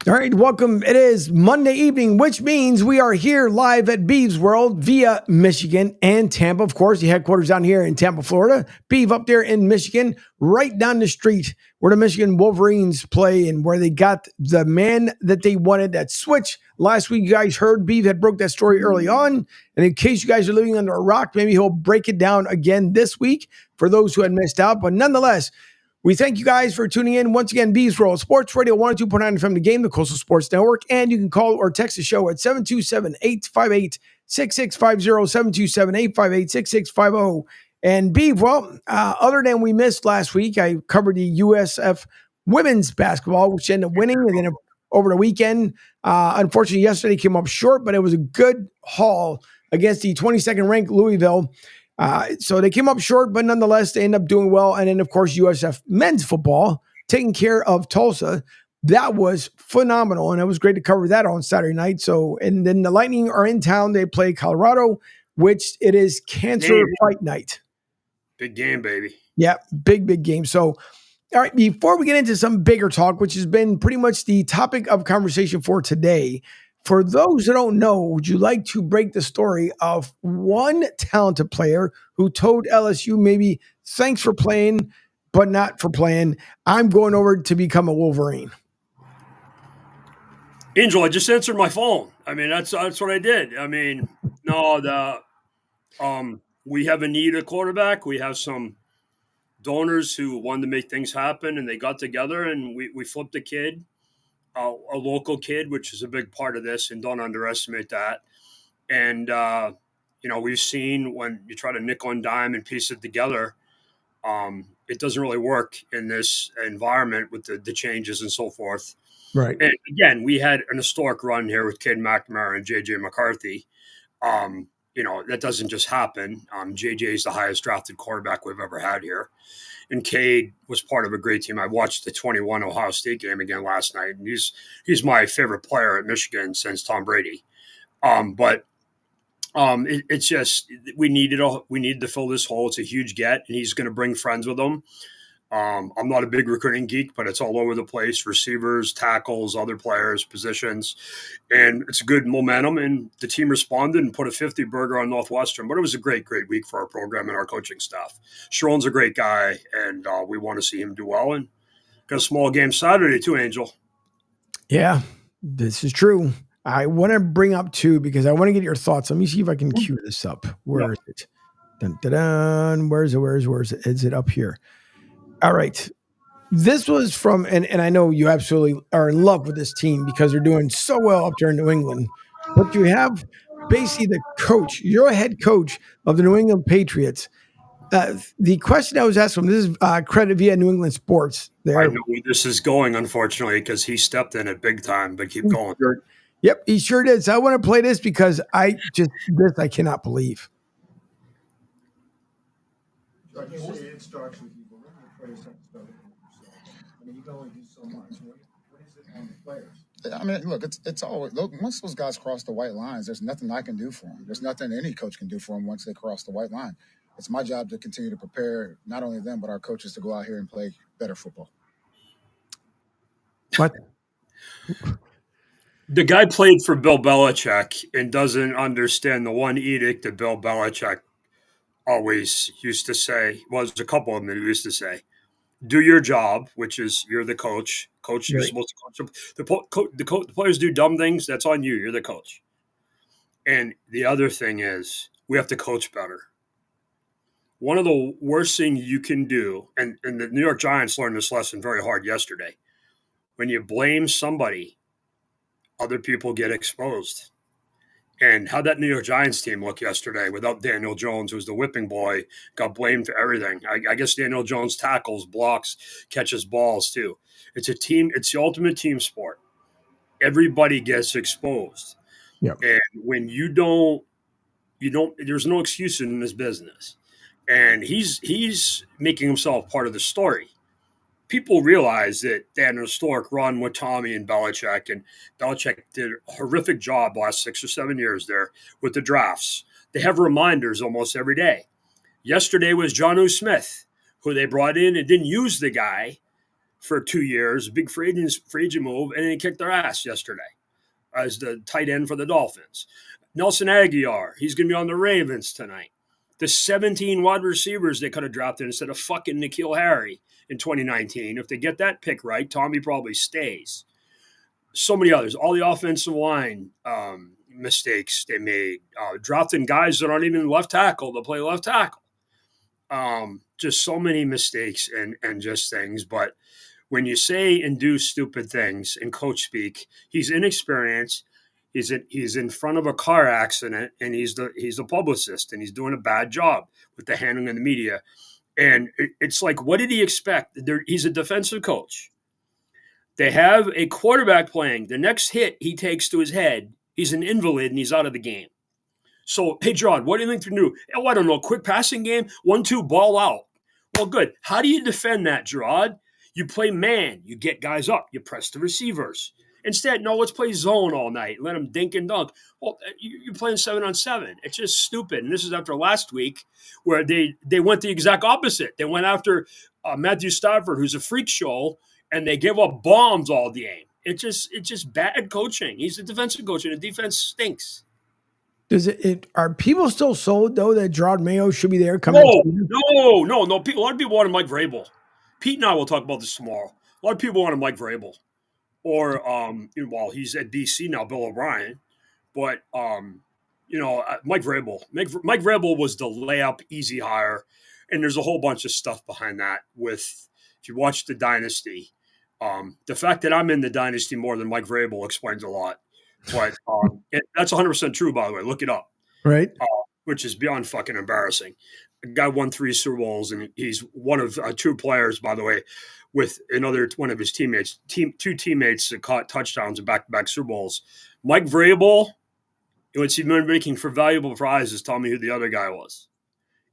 All right, welcome. It is Monday evening, which means we are here live at Beav's World via Michigan and Tampa. Of course, the headquarters down here in Tampa, Florida. Beav up there in Michigan, right down the street where the Michigan Wolverines play and where they got the man that they wanted. That switch last week, you guys heard Beav had broke that story early on. And in case you guys are living under a rock, maybe he'll break it down again this week for those who had missed out. But nonetheless, we thank you guys for tuning in. Once again, Beav's World Sports Radio 102.9 FM, the game, the Coastal Sports Network. And you can call or text the show at 727-858-6650, 727-858-6650. And Beav, well, other than we missed last week, I covered the USF women's basketball, which ended up winning. And then over the weekend, unfortunately, yesterday came up short, but it was a good haul against the 22nd ranked Louisville. So they came up short, but nonetheless, they end up doing well. And then, of course, USF men's football taking care of Tulsa. That was phenomenal, and it was great to cover that on Saturday night. So, and then the Lightning are in town. They play Colorado, which it is cancer fight night. Big game, baby. Yeah, big game. So, all right, before we get into some bigger talk, which has been pretty much the topic of conversation for today, for those that don't know, would you like to break the story of one talented player who told LSU maybe thanks for playing, but not for playing? I'm going over to become a Wolverine. Angel, I just answered my phone. I mean, that's what I did. I mean, no, we have a need at quarterback. We have some donors who wanted to make things happen, and they got together, and we flipped a kid. A local kid, which is a big part of this, and don't underestimate that. And, we've seen when you try to nickel and dime and piece it together, it doesn't really work in this environment with the changes and so forth. Right. And again, we had an historic run here with Cade McNamara and J.J. McCarthy. That doesn't just happen. J.J. is the highest drafted quarterback we've ever had here. And Cade was part of a great team. I watched the 21 Ohio State game again last night, and he's my favorite player at Michigan since Tom Brady. It's just we needed to fill this hole. It's a huge get, and he's going to bring friends with him. I'm not a big recruiting geek, but it's all over the place: receivers, tackles, other players, positions, and it's a good momentum. And the team responded and put a 50 burger on Northwestern. But it was a great week for our program and our coaching staff. Sharon's a great guy, and we want to see him do well. And got a small game Saturday too, Angel. Yeah, this is true. I want to bring up two because I want to get your thoughts. Let me see if I can cue this up. Where is it? Dun, dun, dun. Where is it? Is it up here? All right. This was from, and I know you absolutely are in love with this team because they're doing so well up there in New England. But you have basically the coach, you're a head coach of the New England Patriots. The question I was asked from this is credit via New England Sports. I know where this is going, unfortunately, because he stepped in it big time, but keep going. Yep, he sure did. So I want to play this because I cannot believe. It starts with you, but when you play something stuff yourself. I mean, you can only do so much. What is it on the players? I mean, look, it's always look. Once those guys cross the white lines, there's nothing I can do for them. There's nothing any coach can do for them once they cross the white line. It's my job to continue to prepare not only them but our coaches to go out here and play better football. What? The guy played for Bill Belichick and doesn't understand the one edict that Bill Belichick always used to say. Well, there's a couple of them that he used to say. Do your job, which is you're the coach. Coach, you're supposed to coach. The players do dumb things. That's on you. You're the coach. And the other thing is we have to coach better. One of the worst things you can do, and the New York Giants learned this lesson very hard yesterday, when you blame somebody, other people get exposed. And how'd that New York Giants team look yesterday without Daniel Jones, who's the whipping boy, got blamed for everything? I guess Daniel Jones tackles, blocks, catches balls too. It's a team. It's the ultimate team sport. Everybody gets exposed. Yep. And when you don't, there's no excuse in this business. And he's making himself part of the story. People realize that they had an historic run with Tommy and Belichick, and Belichick did a horrific job last 6 or 7 years there with the drafts. They have reminders almost every day. Yesterday was Jonnu Smith, who they brought in and didn't use the guy for 2 years, big free agent move, and he kicked their ass yesterday as the tight end for the Dolphins. Nelson Aguilar, he's going to be on the Ravens tonight. The 17 wide receivers they could have drafted instead of fucking N'Keal Harry in 2019. If they get that pick right, Tommy probably stays. So many others. All the offensive line mistakes they made. Drafting guys that aren't even left tackle to play left tackle. Just so many mistakes and just things. But when you say and do stupid things in coach speak, he's inexperienced. He's in front of a car accident, and he's a publicist, and he's doing a bad job with the handling of the media. And it's like, what did he expect? He's a defensive coach. They have a quarterback playing. The next hit he takes to his head, he's an invalid, and he's out of the game. So, hey, Gerard, what do you think to do? Oh, I don't know, quick passing game, 1-2, ball out. Well, good. How do you defend that, Gerard? You play man. You get guys up. You press the receivers. Instead, no, let's play zone all night. Let them dink and dunk. Well, you're playing 7-on-7. It's just stupid. And this is after last week where they went the exact opposite. They went after Matthew Stafford, who's a freak show, and they give up bombs all game. It's just bad coaching. He's a defensive coach, and the defense stinks. Are people still sold, though, that Gerard Mayo should be there coming? No. A lot of people wanted Mike Vrabel. Pete and I will talk about this tomorrow. A lot of people wanted Mike Vrabel. Or, he's at BC now, Bill O'Brien. But, Mike Vrabel. Mike Vrabel was the layup, easy hire. And there's a whole bunch of stuff behind that if you watch The Dynasty. The fact that I'm in The Dynasty more than Mike Vrabel explains a lot. But that's 100% true, by the way. Look it up. Right. Which is beyond fucking embarrassing. The guy won 3 Super Bowls, and he's one of 2 players, by the way, with one of his teammates, 2 teammates that caught touchdowns in back-to-back Super Bowls. Mike Vrabel, what's he been making for valuable prizes? Tell me who the other guy was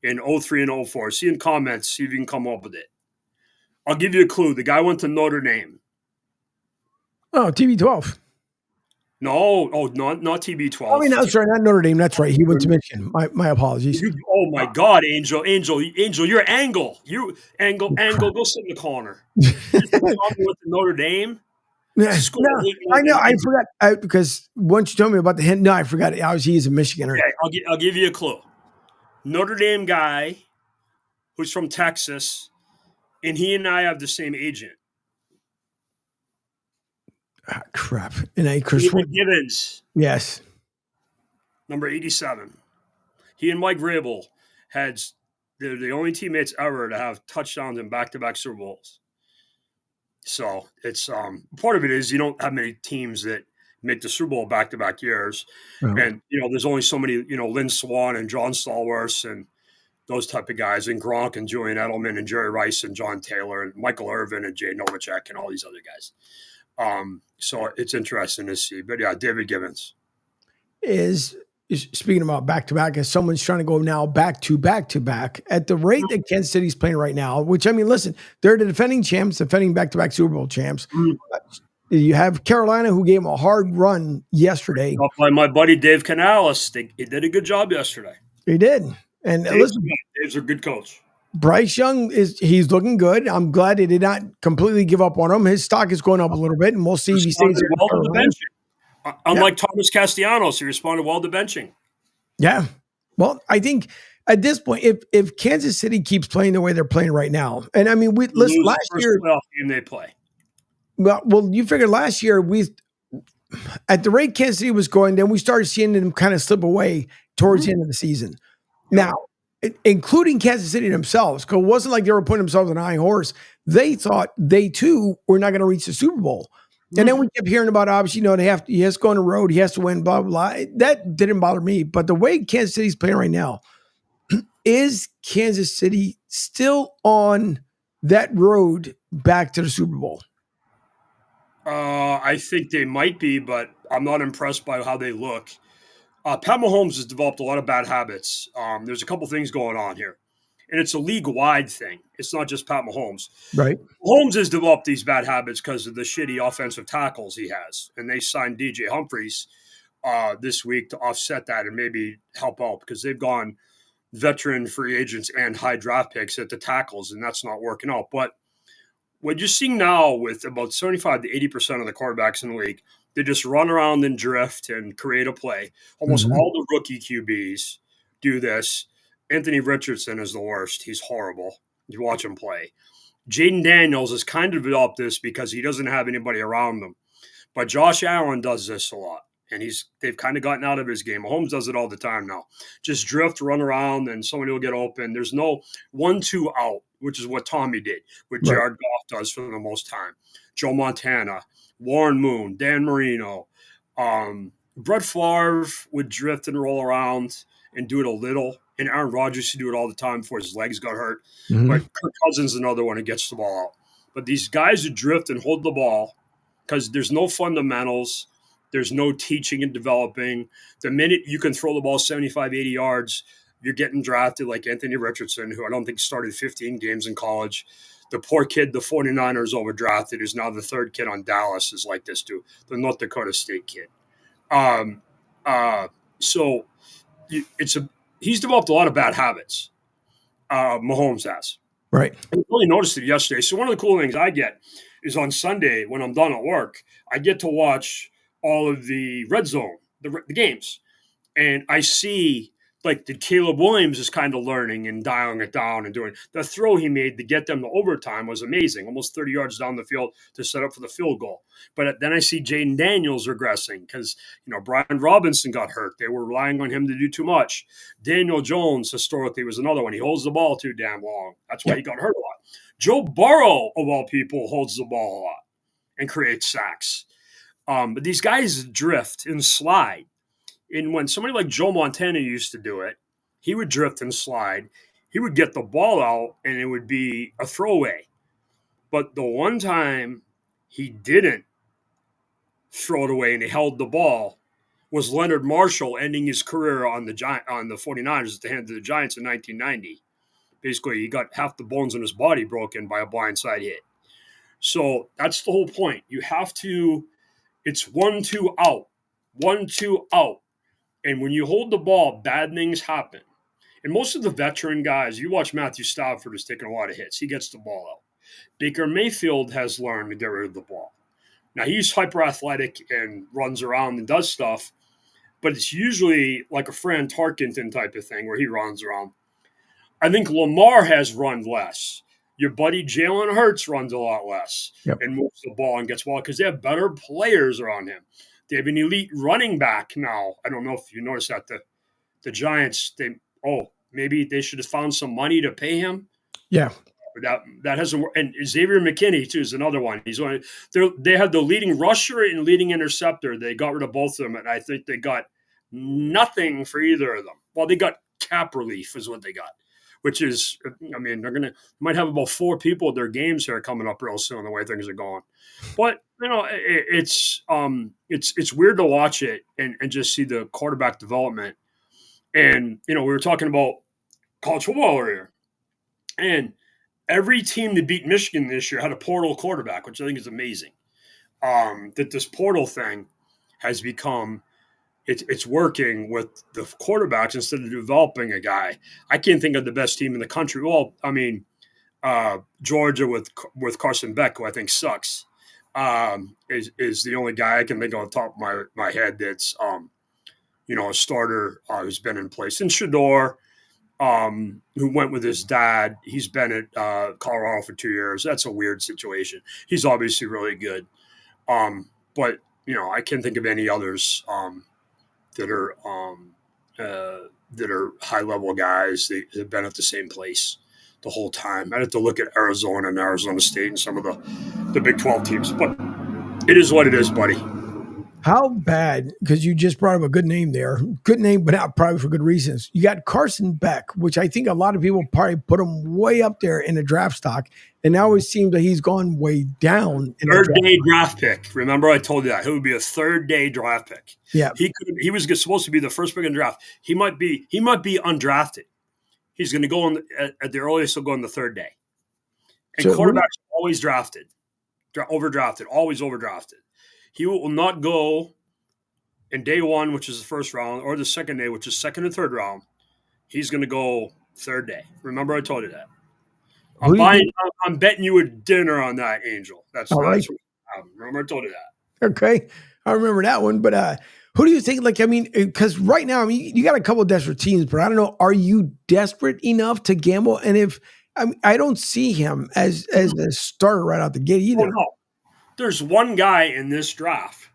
in 03 and 04. See in comments, see if you can come up with it. I'll give you a clue. The guy went to Notre Dame. Oh, TB12. No, not TB12. I mean, no, sorry, not Notre Dame. That's right. He went to Michigan. My apologies. Oh my God, Angel, you're Angle. You Angle, go sit in the corner. You went to Notre Dame. Yeah, I know. I forgot because once you told me about the hint, I forgot. Obviously, he's a Michiganer. Okay, I'll give you a clue. Notre Dame guy who's from Texas, and he and I have the same agent. Ah, crap. And Chris Gibbons. Yes. Number 87. He and Mike Vrabel they're the only teammates ever to have touchdowns in back-to-back Super Bowls. So it's part of it is you don't have many teams that make the Super Bowl back-to-back years. Oh. And, there's only so many, Lynn Swann and John Stallworth and those type of guys, and Gronk and Julian Edelman and Jerry Rice and John Taylor and Michael Irvin and Jay Novacek and all these other guys. So it's interesting to see. But yeah, David Gibbons is speaking about back-to-back, as someone's trying to go now back-to-back at the rate that Kansas City's playing right now, which, I mean, listen, they're the defending champs, defending back-to-back Super Bowl champs. You have Carolina, who gave them a hard run yesterday. By my buddy Dave Canales. He did a good job yesterday. He did. And Dave's a good coach. Bryce Young he's looking good. I'm glad they did not completely give up on him. His stock is going up a little bit, and we'll see if he stays there. Well to the benching. Unlike Thomas Castellanos, he responded well to benching. Yeah. Well, I think at this point, if Kansas City keeps playing the way they're playing right now, and I mean, listen, last year playoff game they play. Well, you figure last year at the rate Kansas City was going, then we started seeing them kind of slip away towards the end of the season. Now, including Kansas City themselves, because it wasn't like they were putting themselves on a high horse. They thought they too were not going to reach the Super Bowl. And then we kept hearing about, obviously, he has to go on the road, he has to win, blah, blah, blah. That didn't bother me. But the way Kansas City's playing right now, is Kansas City still on that road back to the Super Bowl? I think they might be, but I'm not impressed by how they look. Pat Mahomes has developed a lot of bad habits. There's a couple things going on here. And it's a league-wide thing. It's not just Pat Mahomes. Right. Mahomes has developed these bad habits because of the shitty offensive tackles he has. And they signed DJ Humphries this week to offset that and maybe help out because they've gone veteran free agents and high draft picks at the tackles, and that's not working out. But what you're seeing now with about 75 to 80% of the quarterbacks in the league, they just run around and drift and create a play. Almost all the rookie QBs do this. Anthony Richardson is the worst. He's horrible. You watch him play. Jaden Daniels has kind of developed this because he doesn't have anybody around him. But Josh Allen does this a lot. And they've kind of gotten out of his game. Mahomes does it all the time now. Just drift, run around, and somebody will get open. There's no 1-2 out, which is what Tommy did, what Jared Goff does for the most time. Joe Montana, Warren Moon, Dan Marino. Brett Favre would drift and roll around and do it a little. And Aaron Rodgers used to do it all the time before his legs got hurt. But Kirk Cousins is another one who gets the ball out. But these guys who drift and hold the ball, because there's no fundamentals, there's no teaching and developing. The minute you can throw the ball 75, 80 yards, you're getting drafted like Anthony Richardson, who I don't think started 15 games in college. The poor kid, the 49ers overdrafted, who's now the third kid on Dallas, is like this too. The North Dakota State kid. He's developed a lot of bad habits. Mahomes has. Right. I really noticed it yesterday. So one of the cool things I get is on Sunday when I'm done at work, I get to watch all of the red zone, the games. And I see like the Caleb Williams is kind of learning and dialing it down and doing the throw he made to get them to overtime was amazing, almost 30 yards down the field to set up for the field goal. But then I see Jaden Daniels regressing because, Brian Robinson got hurt. They were relying on him to do too much. Daniel Jones historically was another one. He holds the ball too damn long. That's why he got hurt a lot. Joe Burrow, of all people, holds the ball a lot and creates sacks. But these guys drift and slide. And when somebody like Joe Montana used to do it, he would drift and slide. He would get the ball out, and it would be a throwaway. But the one time he didn't throw it away and he held the ball was Leonard Marshall ending his career on the 49ers at the hand of the Giants in 1990. Basically, he got half the bones in his body broken by a blindside hit. So that's the whole point. You have to – it's 1-2 out. 1-2 out. And when you hold the ball, bad things happen. And most of the veteran guys, you watch Matthew Stafford is taking a lot of hits. He gets the ball out. Baker Mayfield has learned to get rid of the ball. Now, he's hyper athletic and runs around and does stuff, but it's usually like a Fran Tarkenton type of thing where he runs around. I think Lamar has run less. Your buddy Jalen Hurts runs a lot less and moves the ball and gets ball because they have better players around him. They have an elite running back now. I don't know if you noticed that the Giants, maybe they should have found some money to pay him. Yeah. But that hasn't worked. And Xavier McKinney, too, is another one. They had the leading rusher and leading interceptor. They got rid of both of them, and I think they got nothing for either of them. Well, they got cap relief is what they got, which is, they're might have about 4 people at their games here coming up real soon, the way things are going. But, it's weird to watch it and just see the quarterback development. And, we were talking about college football earlier. And every team that beat Michigan this year had a portal quarterback, which I think is amazing. That this portal thing has become it's working with the quarterbacks instead of developing a guy. I can't think of the best team in the country. Well, Georgia with Carson Beck, who I think sucks, is the only guy I can think on top of my head that's a starter who's been in place. And Shador, who went with his dad. He's been at Colorado for 2 years. That's a weird situation. He's obviously really good. But, I can't think of any others that are high-level guys that have been at the same place the whole time. I'd have to look at Arizona and Arizona State and some of the Big 12 teams. But it is what it is, buddy. How bad, because you just brought up a good name there. Good name, but not probably for good reasons. You got Carson Beck, which I think a lot of people probably put him way up there in the draft stock. And now it seems that he's gone way down. Third-day draft pick. Remember I told you that. He would be a third-day draft pick. Yeah. He was supposed to be the first pick in the draft. He might be undrafted. He's going to go at the earliest, he'll go on the third day. And so quarterbacks are always drafted. Overdrafted. Always overdrafted. He will not go in day one, which is the first round, or the second day, which is second and third round. He's going to go third day. Remember I told you that. Who do you think? I'm betting you a dinner on that, Angel. That's All right. remember I told you that. Okay. I remember that one. But who do you think? Like, I mean, because right now, I mean, you got a couple of desperate teams, but I don't know. Are you desperate enough to gamble? And if I don't see him as a starter right out the gate Oh either. no, there's one guy in this draft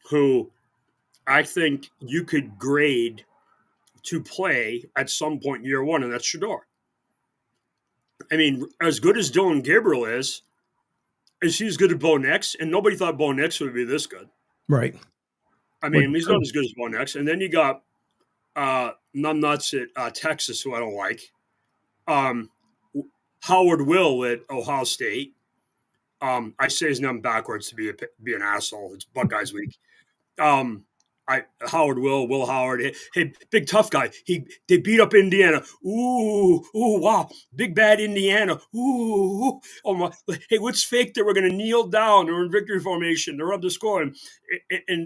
who I think you could grade to play at some point in year one, and that's Shador. I mean, as good as Dylan Gabriel is he as good as Bo Nix? And nobody thought Bo Nix would be this good. Right. I mean, he's not as good as Bo Nix. And then you got numbnuts at Texas, who I don't like. Howard Will at Ohio State. I say his name backwards to be an asshole. It's Buckeyes week. Howard Will Howard. Hey, big tough guy. They beat up Indiana. Ooh, wow, big bad Indiana. Ooh, oh my. Hey, what's fake that we're gonna kneel down? They're in victory formation. They're up to score, and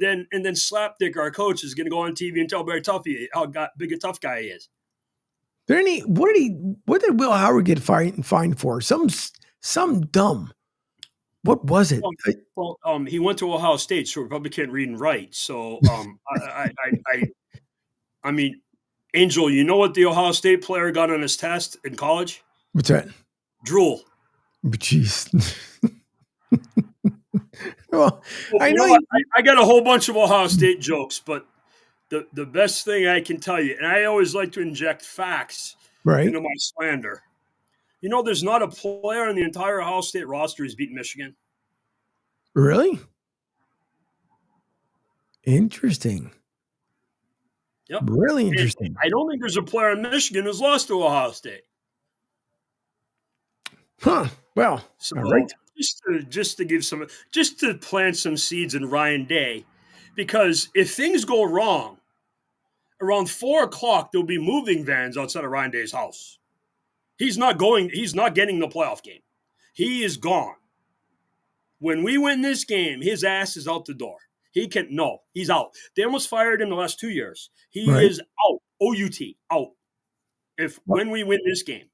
then Slapdick, our coach, is gonna go on TV and tell Barry Tuffy how big a tough guy he is. What did Will Howard get fined for? Some dumb. What was it? Well, he went to Ohio State, so he probably can't read and write. So, I mean, Angel, you know what the Ohio State player got on his test in college? What's that? Drool. Jeez. Well, I know. I got a whole bunch of Ohio State jokes, but the best thing I can tell you, and I always like to inject facts into my slander. You know, there's not a player on the entire Ohio State roster who's beaten Michigan. Really? Interesting. Yep. Really interesting. And I don't think there's a player in Michigan who's lost to Ohio State. Huh. Well, so all right. Just to plant some seeds in Ryan Day, because if things go wrong, around 4:00 there'll be moving vans outside of Ryan Day's house. He's not getting the playoff game. He is gone. When we win this game, his ass is out the door. He's out. They almost fired him the last 2 years. He is out. OUT, out. When we win this game.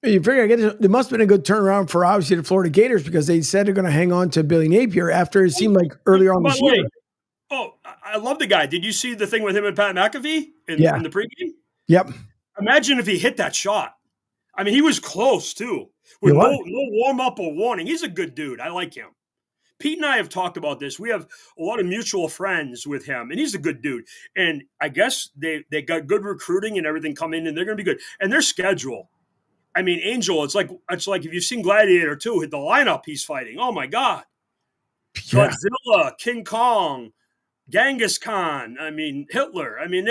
You figure, I guess it must have been a good turnaround for obviously the Florida Gators, because they said they're going to hang on to Billy Napier after it seemed like earlier on this year. Oh, I love the guy. Did you see the thing with him and Pat McAfee in the pregame? Yep. Imagine if he hit that shot. I mean, he was close too. With no warm-up or warning. He's a good dude. I like him. Pete and I have talked about this. We have a lot of mutual friends with him, and he's a good dude. And I guess they got good recruiting and everything coming in, and they're going to be good. And their schedule, I mean, Angel, it's like if you've seen Gladiator 2, the lineup he's fighting. Oh my God. Yeah. Godzilla, King Kong, Genghis Khan, I mean, Hitler. I mean,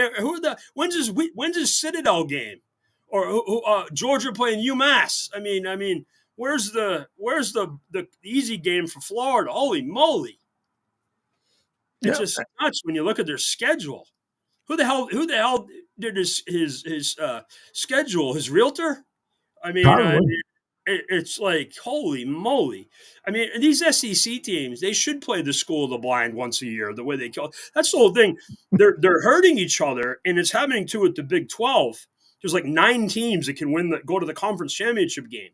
when's his Citadel game? Or Georgia playing UMass? I mean, where's the easy game for Florida? Holy moly! It's just nuts when you look at their schedule. Who the hell did his schedule? His realtor? I mean, it's like, holy moly! I mean, these SEC teams, they should play the School of the Blind once a year. The way they kill, that's the whole thing. They're hurting each other, and it's happening too at the Big 12. There's like 9 teams that can go to the conference championship game.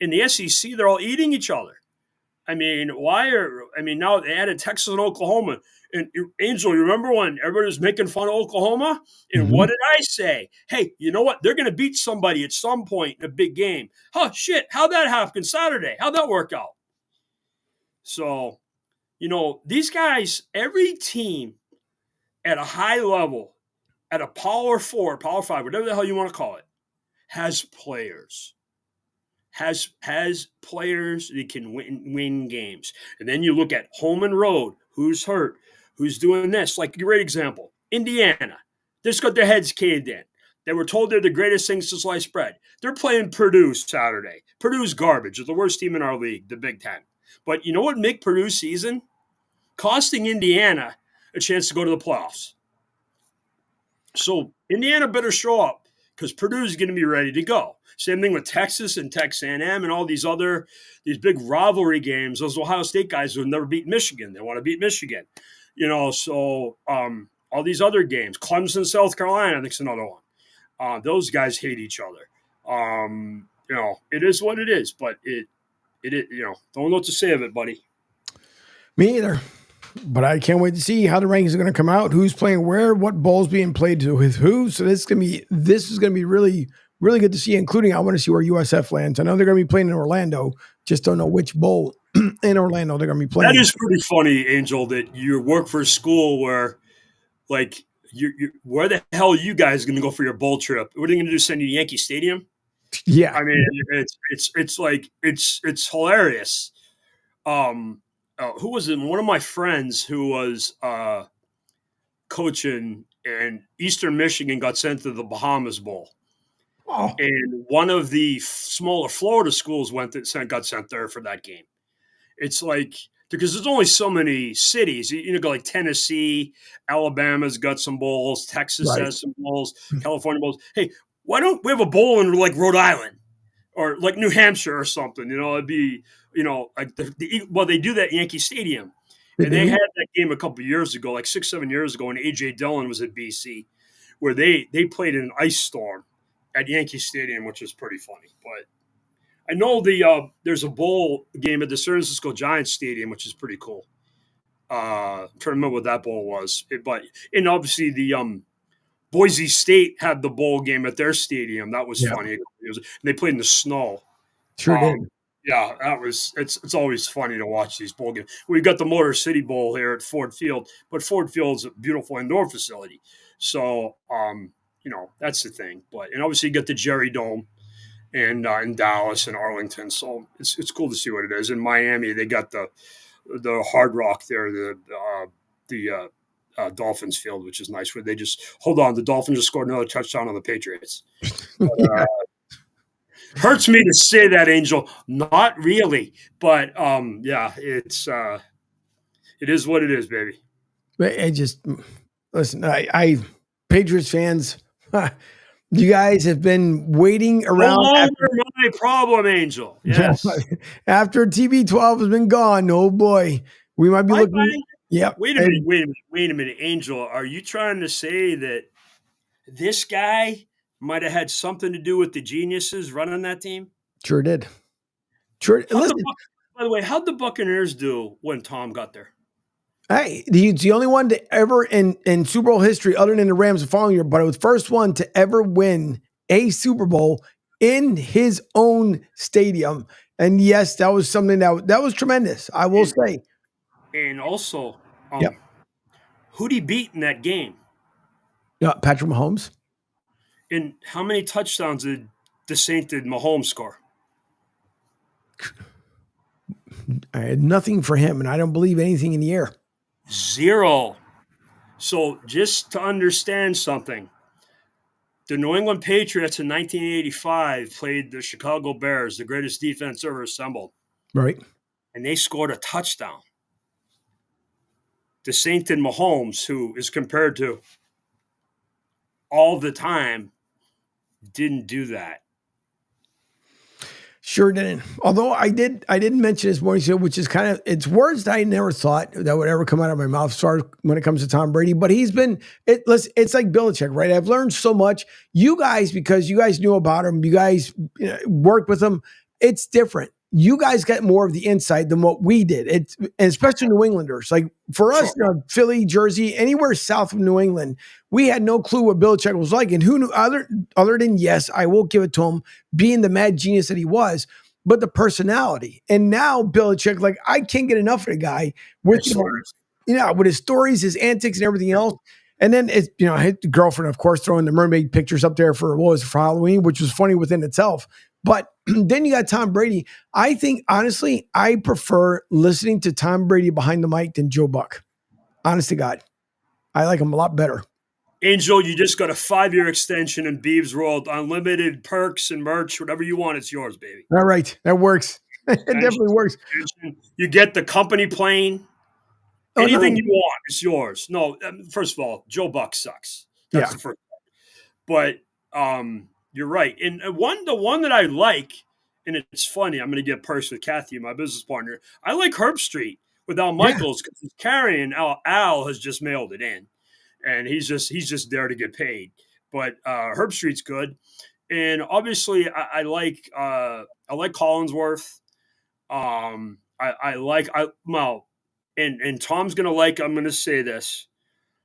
In the SEC, they're all eating each other. I mean, now they added Texas and Oklahoma. And Angel, you remember when everybody was making fun of Oklahoma? And what did I say? Hey, you know what? They're going to beat somebody at some point in a big game. Huh, shit. How'd that happen Saturday? How'd that work out? So, these guys, every team at a high level, at a Power 4, Power 5, whatever the hell you want to call it, has players. Has players that can win games. And then you look at home and road, who's hurt, who's doing this. Like a great example, Indiana. They just got their heads caved in. They were told they're the greatest thing since sliced bread. They're playing Purdue Saturday. Purdue's garbage. They're the worst team in our league, the Big Ten. But you know what made Purdue's season? Costing Indiana a chance to go to the playoffs. So Indiana better show up, because Purdue's going to be ready to go. Same thing with Texas and Texas A&M and all these big rivalry games. Those Ohio State guys who have never beaten Michigan, they want to beat Michigan. So all these other games, Clemson, South Carolina, I think is another one. Those guys hate each other. it is what it is. But it don't know what to say of it, buddy. Me either. But I can't wait to see how the rankings are going to come out, who's playing where, what bowls being played with who. So this is going to be really, really good to see, including I want to see where USF lands. I know they're going to be playing in Orlando, just don't know which bowl in Orlando they're going to be playing. That is pretty funny, Angel, that you work for a school where, like, where the hell are you guys going to go for your bowl trip? What are they going to do? Send you to Yankee Stadium? Yeah. I mean, it's like it's hilarious. Who was it? One of my friends who was coaching in Eastern Michigan got sent to the Bahamas Bowl. Oh. And one of the smaller Florida schools got sent there for that game. It's like, because there's only so many cities. Go like Tennessee, Alabama's got some bowls, Texas has some bowls, California bowls. Hey, why don't we have a bowl in like Rhode Island or like New Hampshire or something? It'd be, like they do that at Yankee Stadium. And they had that game a couple of years ago, like 6-7 years ago, when A.J. Dillon was at BC, where they played in an ice storm at Yankee Stadium, which is pretty funny. But I know there's a bowl game at the San Francisco Giants Stadium, which is pretty cool. I'm trying to remember what that bowl was. And obviously the Boise State had the bowl game at their stadium. That was funny. They played in the snow. Sure did. Yeah, it's always funny to watch these bowl games. We've got the Motor City Bowl here at Ford Field, but Ford Field is a beautiful indoor facility. So, that's the thing. And obviously you got the Jerry Dome and in Dallas and Arlington. So it's cool to see what it is. In Miami, they got the Hard Rock there, the Dolphins field, which is nice, where they just hold on. The Dolphins just scored another touchdown on the Patriots. But, hurts me to say that, Angel. Not really, but it is what it is, baby. I just listen. I Patriots fans, you guys have been waiting around. No longer my problem, Angel. Yes. After TB12 has been gone, oh boy, we might be looking. Yeah. Wait a minute, Angel. Are you trying to say that this guy might have had something to do with the geniuses running that team? Sure did. Sure. By the way, how'd the Buccaneers do when Tom got there? Hey, he's the only one to ever in Super Bowl history, other than the Rams the following year, but it was the first one to ever win a Super Bowl in his own stadium. And yes, that was something that was tremendous, I will say. And also, who'd he beat in that game? Patrick Mahomes. And how many touchdowns did Mahomes score? I had nothing for him, and I don't believe anything in the air. 0. So just to understand something, the New England Patriots in 1985 played the Chicago Bears, the greatest defense ever assembled. Right. And they scored a touchdown. The Mahomes, who is compared to all the time, didn't do that. Sure didn't. Although I didn't mention this morning show, which is it's words that I never thought that would ever come out of my mouth. Sorry, when it comes to Tom Brady, but it's like Belichick, right? I've learned so much. You guys, because you guys knew about him, you guys worked with him. It's different. You guys got more of the insight than what we did. And especially New Englanders. Like for us, Philly, Jersey, anywhere south of New England, we had no clue what Belichick was like. And who knew other than, yes, I will give it to him, being the mad genius that he was, but the personality. And now Belichick, like I can't get enough of the guy with with his stories, his antics, and everything else. And then it's his girlfriend, of course, throwing the mermaid pictures up there for Halloween, which was funny within itself. But then you got Tom Brady. I think, honestly, I prefer listening to Tom Brady behind the mic than Joe Buck. Honest to God. I like him a lot better. Angel, you just got a 5-year extension in Beav's World. Unlimited perks and merch, whatever you want, it's yours, baby. All right. That works. It definitely works. You get the company plane. Anything you want is yours. No, first of all, Joe Buck sucks. That's the first one. But you're right. And the one that I like, and it's funny, I'm going to get perks with Kathy, my business partner. I like Herb Street with Al Michaels because he's carrying Al has just mailed it in. And he's just there to get paid. But Herb Street's good. And obviously, I like Collinsworth. I like well, and Tom's gonna like. I'm gonna say this.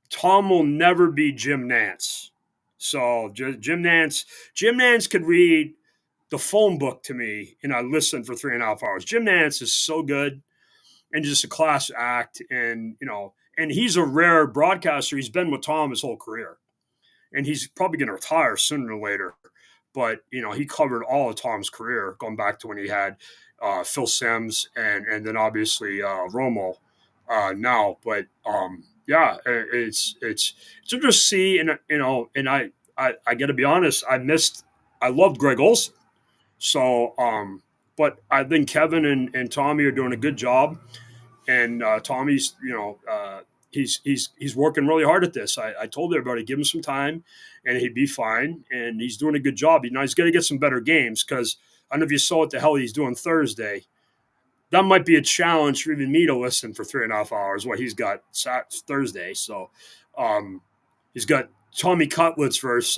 Tom will never be Jim Nance. So Jim Nance could read the phone book to me, and I listened for 3.5 hours. Jim Nance is so good and just a class act, and and he's a rare broadcaster. He's been with Tom his whole career, and he's probably going to retire sooner or later. But he covered all of Tom's career, going back to when he had Phil Simms and then obviously Romo now. But yeah, it's interesting to see, and and I got to be honest, I loved Greg Olson. So but I think Kevin and Tommy are doing a good job, and Tommy's he's working really hard at this. I told everybody give him some time, and he'd be fine. And he's doing a good job. He's got to get some better games, because I don't know if you saw what the hell he's doing Thursday. That might be a challenge for even me to listen for 3.5 hours. What he's got Thursday. So he's got Tommy Cutlets versus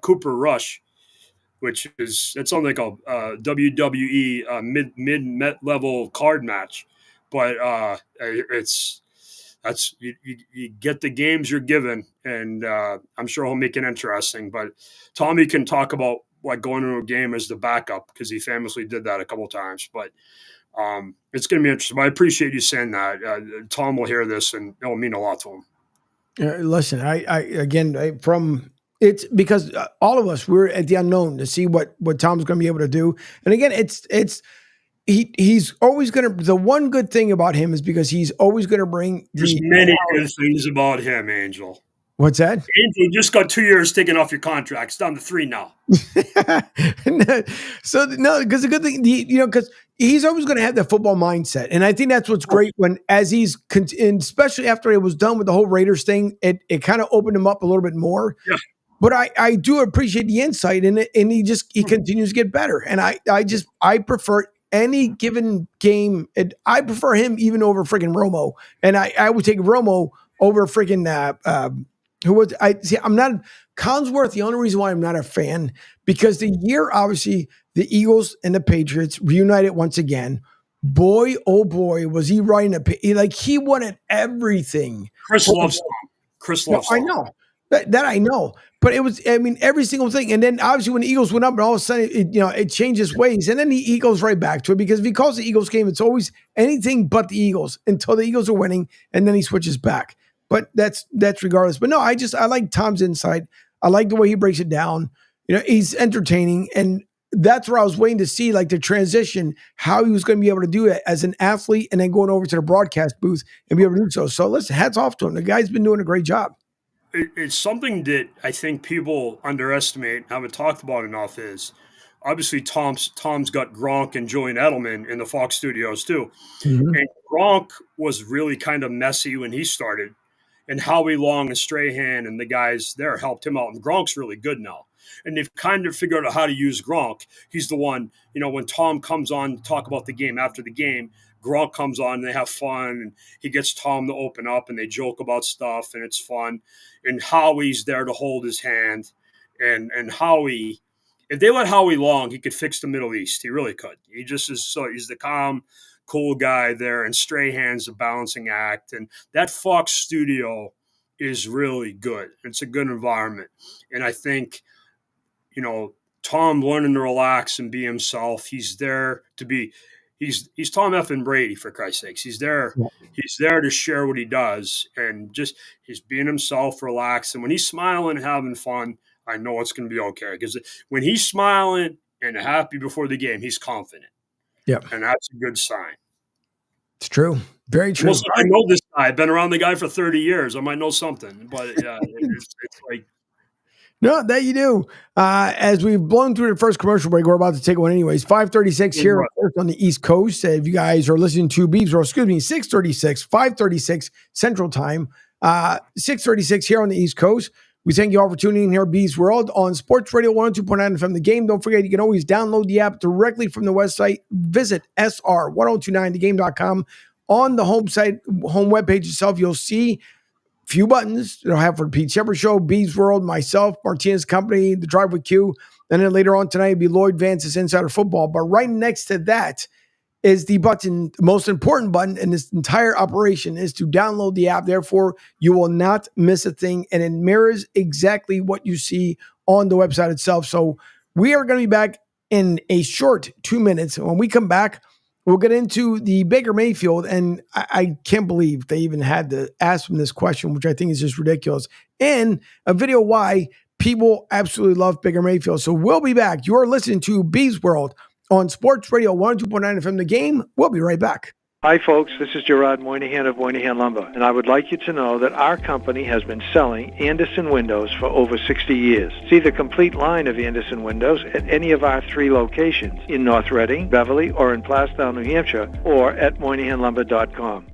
Cooper Rush, which is that sounds like a WWE mid level card match, but you get the games you're given, and I'm sure he'll make it interesting. But Tommy can talk about like going into a game as the backup, because he famously did that a couple of times. But it's going to be interesting. But I appreciate you saying that. Tom will hear this, and it'll mean a lot to him. Listen, from it's because all of us, we're at the unknown to see what Tom's going to be able to do. And again, he's always going to, the one good thing about him is because he's always going to bring There's many good things about him, Angel. What's that? Angel just got 2 years taken off your contract. It's down to 3 now. So no, because the good thing, because he's always going to have that football mindset, and I think that's what's great and especially after it was done with the whole Raiders thing, it kind of opened him up a little bit more. Yeah. But I do appreciate the insight in it, and he continues to get better, and I prefer any given game. I prefer him even over freaking Romo, and I would take Romo over freaking who was I'm not Collinsworth. The only reason why I'm not a fan, because the year obviously the Eagles and the Patriots reunited once again. Boy, oh boy, was he riding he wanted everything. Chris loves Tom. Chris loves Tom. I know that I know, but it was every single thing. And then obviously when the Eagles went up, and all of a sudden it changes ways, and then he goes right back to it, because if he calls the Eagles game, it's always anything but the Eagles until the Eagles are winning, and then he switches back. But that's regardless. But no, I like Tom's insight. I like the way he breaks it down. He's entertaining, and that's where I was waiting to see like the transition, how he was going to be able to do it as an athlete, and then going over to the broadcast booth and be able to do so. So listen, hats off to him. The guy's been doing a great job. It's something that I think people underestimate, haven't talked about enough, is obviously Tom's got Gronk and Julian Edelman in the Fox studios too. Mm-hmm. And Gronk was really kind of messy when he started, and Howie Long and Strahan and the guys there helped him out. And Gronk's really good now. And they've kind of figured out how to use Gronk. He's the one, when Tom comes on to talk about the game after the game, Gronk comes on and they have fun, and he gets Tom to open up, and they joke about stuff, and it's fun. And Howie's there to hold his hand. And Howie, if they let Howie Long, he could fix the Middle East. He really could. He just is he's the calm, cool guy there, and Strahan's a balancing act. And that Fox studio is really good. It's a good environment. And I think, Tom learning to relax and be himself. He's there to be, he's Tom effing Brady, for Christ's sakes. He's there. He's there to share what he does, and just he's being himself, relaxed. And when he's smiling and having fun, I know it's going to be okay. Because when he's smiling and happy before the game, he's confident. Yeah, and that's a good sign. It's true. Very true. Well, I know this guy. I've been around the guy for 30 years. I might know something, but yeah, it's like. No, that you do. As we've blown through the first commercial break, we're about to take one anyways. 5:36 here on the East Coast. If you guys are listening to Beavs, or 6:36, 5:36 Central Time, 6:36 here on the East Coast. We thank you all for tuning in here at Beavs World on Sports Radio 102.9 FM The Game. Don't forget, you can always download the app directly from the website. Visit SR1029thegame.com. On the home webpage itself, you'll see few buttons. It'll have for the Pete Shepard Show, Beav's World, myself, Martinez Company, The Drive with Q. And then later on tonight, it'll be Lloyd Vance's Insider Football. But right next to that is the button, the most important button in this entire operation is to download the app. Therefore, you will not miss a thing. And it mirrors exactly what you see on the website itself. So we are going to be back in a short 2 minutes. When we come back, we'll get into the Baker Mayfield. And I can't believe they even had to ask him this question, which I think is just ridiculous. And a video why people absolutely love Baker Mayfield. So we'll be back. You're listening to Beav's World on Sports Radio 102.9 FM The Game. We'll be right back. Hi, folks. This is Gerard Moynihan of Moynihan Lumber, and I would like you to know that our company has been selling Anderson windows for over 60 years. See the complete line of Anderson windows at any of our 3 locations in North Reading, Beverly, or in Plastown, New Hampshire, or at MoynihanLumber.com.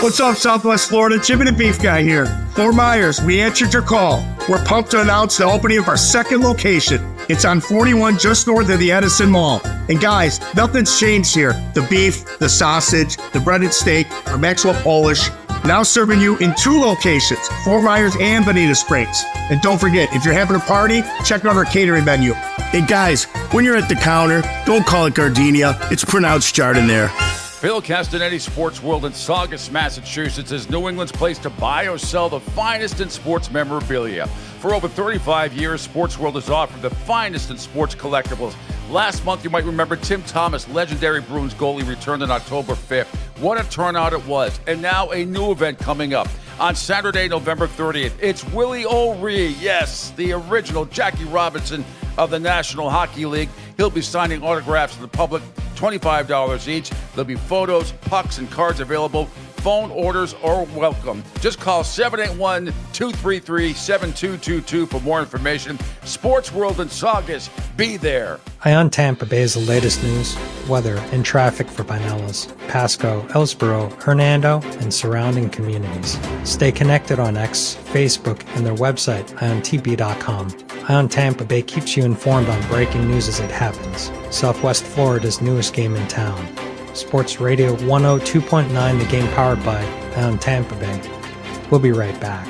What's up, Southwest Florida? Jim and the Beef Guy here. Fort Myers, we answered your call. We're pumped to announce the opening of our second location. It's on 41 just north of the Edison Mall. And guys, nothing's changed here. The beef, the sausage, the breaded steak, our Maxwell Polish. Now serving you in 2 locations, Fort Myers and Bonita Springs. And don't forget, if you're having a party, check out our catering menu. And guys, when you're at the counter, don't call it gardenia. It's pronounced Jardiniere. Phil Castanetti, Sports World in Saugus, Massachusetts, is New England's place to buy or sell the finest in sports memorabilia. For over 35 years, Sports World has offered the finest in sports collectibles. Last month, you might remember Tim Thomas, legendary Bruins goalie, returned on October 5th. What a turnout it was. And now a new event coming up. On Saturday, November 30th, it's Willie O'Ree, yes, the original Jackie Robinson of the National Hockey League. He'll be signing autographs to the public, $25 each. There'll be photos, pucks, and cards available. Phone orders are welcome. Just call 781-233-7222 for more information. Sports World in Saugus. Be there. Ion Tampa Bay is the latest news, weather, and traffic for Pinellas, Pasco, Ellsboro, Hernando, and surrounding communities. Stay connected on X, Facebook, and their website, iontp.com. Ion Tampa Bay keeps you informed on breaking news as it happens. Southwest Florida's newest game in town. Sports Radio 102.9, the game powered by Ion Tampa Bay. We'll be right back.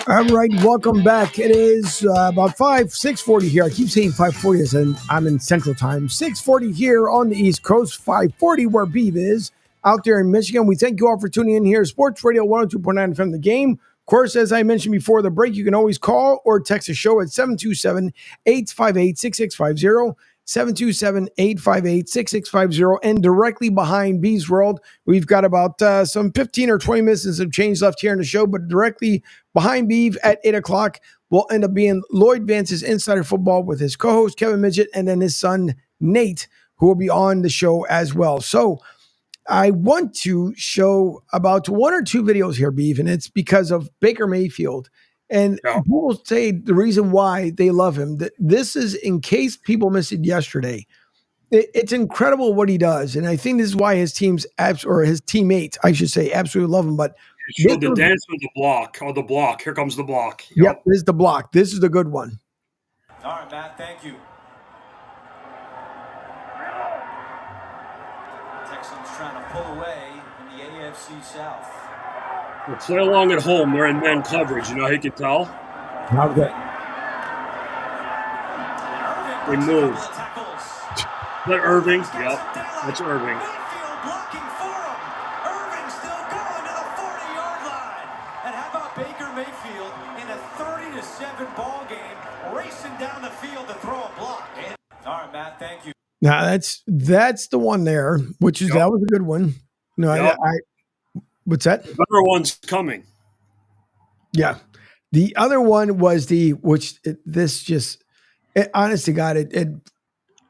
All right, welcome back. It is about 6:40 here. I keep saying 5:40 as I'm in Central Time. 6:40 here on the East Coast, 5:40 where Beav is out there in Michigan. We thank you all for tuning in here. Sports Radio 102.9 FM The Game. Of course, as I mentioned before the break, you can always call or text the show at 727-858-6650. 727-858-6650. And directly behind Beav's World, we've got about some 15 or 20 minutes and some change left here in the show, but directly behind Beav at 8 o'clock will end up being Lloyd Vance's Insider Football with his co-host Kevin Midget and then his son Nate, who will be on the show as well. So I want to show about 1 or 2 videos here, Beav, and it's because of Baker Mayfield. And people say the reason why they love him, that this is in case people missed it yesterday. It's incredible what he does. And I think this is why his teams, or his teammates, I should say, absolutely love him. But show the dance with the block. Oh, the block. Here comes the block. Yep, this is the block. This is the good one. All right, Matt, thank you. Texans trying to pull away in the AFC South. We'll play along at home. We're in man coverage. You know how you can tell? How good. They move. Is that Irving? Yep, that's Irving. Blocking for him. Irving still going to the 40-yard line. And how about Baker Mayfield in a 30-7 ball game, racing down the field to throw a block? All right, Matt, thank you. Now that's the one there, which is that was a good one. No, I what's that? The better one's coming. Yeah. The other one was honest to God, it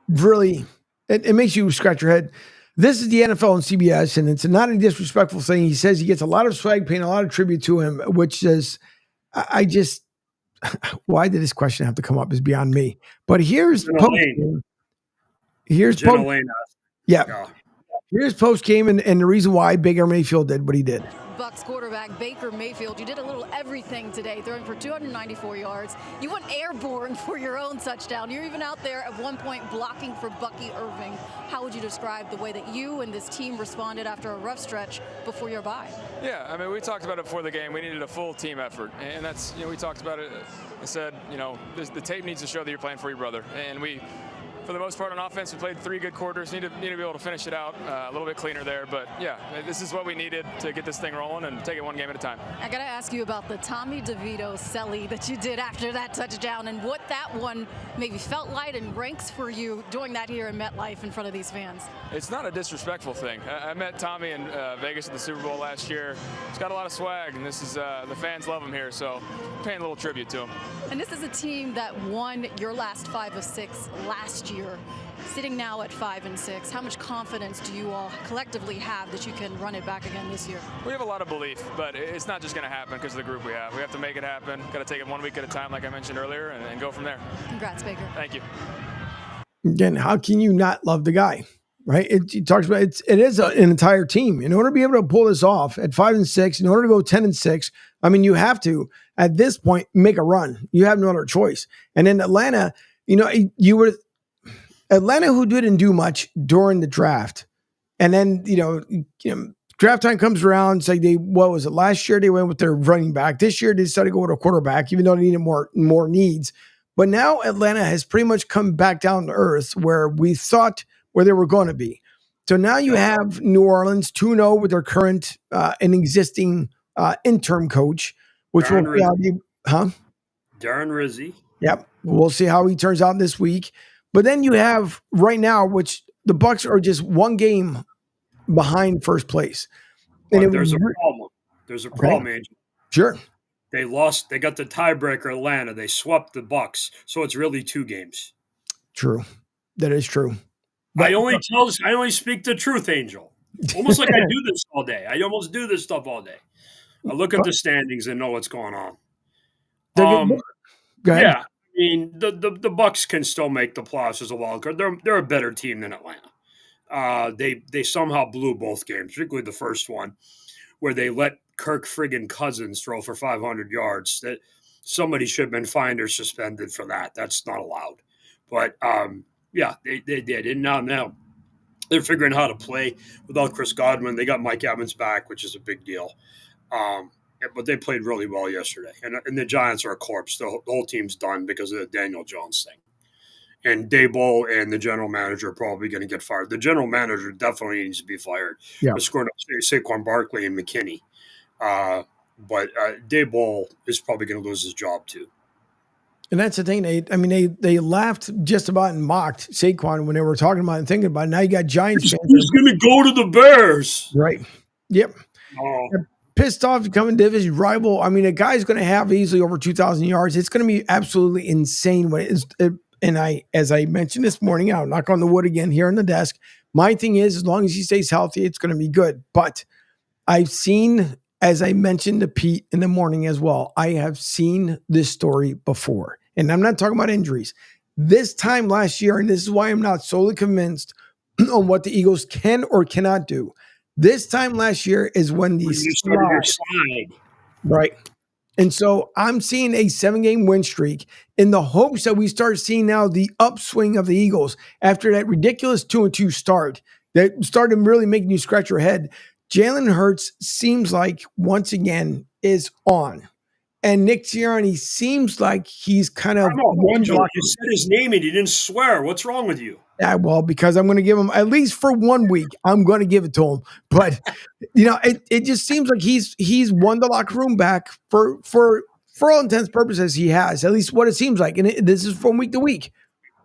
really, it makes you scratch your head. This is the NFL on CBS, and it's not a disrespectful thing. He says he gets a lot of swag, paying a lot of tribute to him, which is, why did this question have to come up is beyond me. But here's post. Here's post. Yeah. Here's post game and the reason why Baker Mayfield did what he did. Bucks quarterback Baker Mayfield, you did a little everything today, throwing for 294 yards. You went airborne for your own touchdown. You're even out there at one point blocking for Bucky Irving. How would you describe the way that you and this team responded after a rough stretch before your bye? Yeah, I mean, we talked about it before the game. We needed a full team effort, and that's, we talked about it. I said, the tape needs to show that you're playing for your brother, and we, for the most part on offense, we played 3 good quarters. Need to be able to finish it out a little bit cleaner there. But yeah, this is what we needed to get this thing rolling and take it one game at a time. I got to ask you about the Tommy DeVito celly that you did after that touchdown and what that one maybe felt like and ranks for you doing that here in MetLife in front of these fans. It's not a disrespectful thing. I met Tommy in Vegas at the Super Bowl last year. He's got a lot of swag, and this is the fans love him here, so paying a little tribute to him. And this is a team that won your last 5 of 6 last year. Sitting now at 5 and 6, how much confidence do you all collectively have that you can run it back again this year? We have a lot of belief, but it's not just going to happen because of the group we have. We have to make it happen. Got to take it 1 week at a time, like I mentioned earlier, and go from there. Congrats, Baker. Thank you. Again, how can you not love the guy? Right? It talks about it is an entire team. In order to be able to pull this off at 5 and 6, in order to go 10 and 6, I mean, you have to at this point make a run. You have no other choice. And in Atlanta, Atlanta, who didn't do much during the draft, and then draft time comes around. It's like what was it last year? They went with their running back. This year they decided to go with a quarterback, even though they needed more needs. But now Atlanta has pretty much come back down to earth where we thought where they were going to be. So now you have New Orleans 2-0 with their current and existing interim coach, which will be Darren Rizzi. Yep, we'll see how he turns out this week. But then you have right now, which the Bucks are just 1 game behind first place. And there's a problem. There's a problem, Angel. Sure. They lost. They got the tiebreaker Atlanta. They swept the Bucks. So it's really 2 games. True. That is true. I only speak the truth, Angel. Almost like I do this all day. I almost do this stuff all day. I look at the standings and know what's going on. Go ahead. Yeah. I mean, the Bucks can still make the playoffs as a wild card. They're a better team than Atlanta. They somehow blew both games, particularly the first one, where they let Kirk friggin' Cousins throw for 500 yards. That somebody should have been fined or suspended for that. That's not allowed. But yeah, they did. And now they're figuring how to play without Chris Godwin. They got Mike Evans back, which is a big deal. But they played really well yesterday. And the Giants are a corpse. The whole team's done because of the Daniel Jones thing. And Daboll and the general manager are probably going to get fired. The general manager definitely needs to be fired. Yeah. They're scoring Saquon Barkley and McKinney. But Daboll is probably going to lose his job too. And that's the thing. They laughed just about and mocked Saquon when they were talking about it and thinking about it. Now you got Giants fans. He's going to go to the Bears. Right. Yep. Oh. Pissed off becoming division rival. I mean, a guy's going to have easily over 2,000 yards. It's going to be absolutely insane. As I mentioned this morning, I'll knock on the wood again here on the desk. My thing is, as long as he stays healthy, it's going to be good. But I've seen, as I mentioned to Pete in the morning as well, I have seen this story before. And I'm not talking about injuries. This time last year, and this is why I'm not solely convinced on what the Eagles can or cannot do. This time last year is when you started your slide. Right. And so I'm seeing a 7-game win streak in the hopes that we start seeing now the upswing of the Eagles after that ridiculous 2-2 start that started really making you scratch your head. Jalen Hurts seems like once again is on. And Nick Sirianni seems like he's kind of one block. You said his name and you didn't swear. What's wrong with you? Yeah, well, because I'm going to give him at least for 1 week. I'm going to give it to him, but it just seems like he's won the locker room back for all intents and purposes. He has at least what it seems like, and this is from week to week.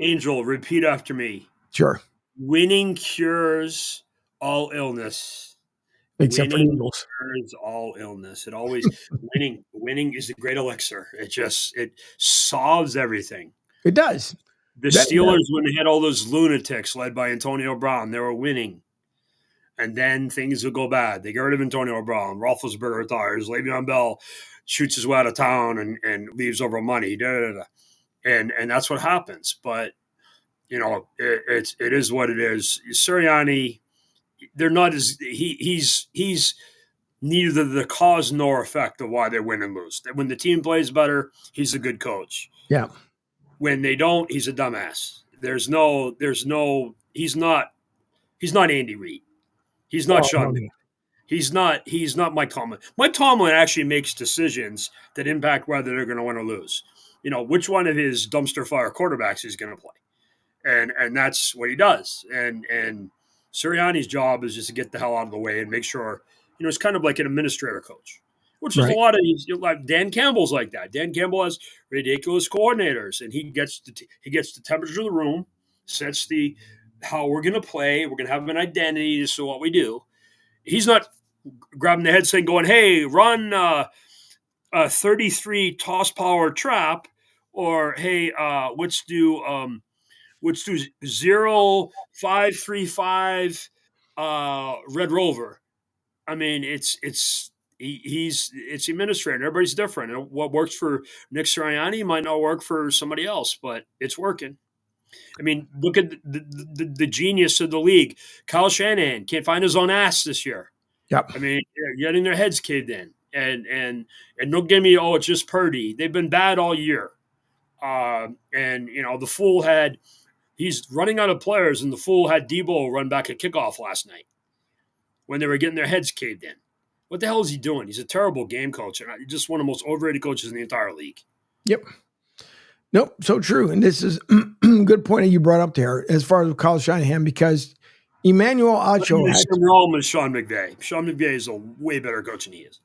Angel, repeat after me. Sure. Winning cures all illness. Except for the Eagles. Cures all illness. It always winning is a great elixir. It solves everything. It does. The Steelers, when they had all those lunatics led by Antonio Brown, they were winning. And then things would go bad. They get rid of Antonio Brown. Roethlisberger retires. Le'Veon Bell shoots his way out of town and leaves over money. And that's what happens. But, it is what it is. Sirianni, they're not as he's neither the cause nor effect of why they win and lose. When the team plays better, he's a good coach. Yeah. When they don't, he's a dumbass. He's not Andy Reid. He's not Sean McVay. He's not Mike Tomlin. Mike Tomlin actually makes decisions that impact whether they're going to win or lose. Which one of his dumpster fire quarterbacks he's going to play. And that's what he does. And Sirianni's job is just to get the hell out of the way and make sure, it's kind of like an administrator coach, which is a lot of these. Like Dan Campbell's like that. Dan Campbell has ridiculous coordinators, and he gets the temperature of the room, sets how we're going to play. We're going to have an identity as to what we do. He's not grabbing the head saying, going, "Hey, run a 33 toss power trap," or "Hey, let's do 0-5-3-5 Red Rover." I mean, it's administrator. Everybody's different. And what works for Nick Sirianni might not work for somebody else, but it's working. I mean, look at the genius of the league. Kyle Shanahan can't find his own ass this year. Yep. I mean, getting their heads caved in, and don't give me, it's just Purdy. They've been bad all year, and the Fool he's running out of players, and the Fool had Debo run back a kickoff last night when they were getting their heads caved in. What the hell is he doing? He's a terrible game coach, and he's just one of the most overrated coaches in the entire league. Yep. Nope, so true. And this is a good point that you brought up there as far as Kyle Shanahan, because Emmanuel Acho had some realm with Sean McVay. Sean McVay is a way better coach than he is.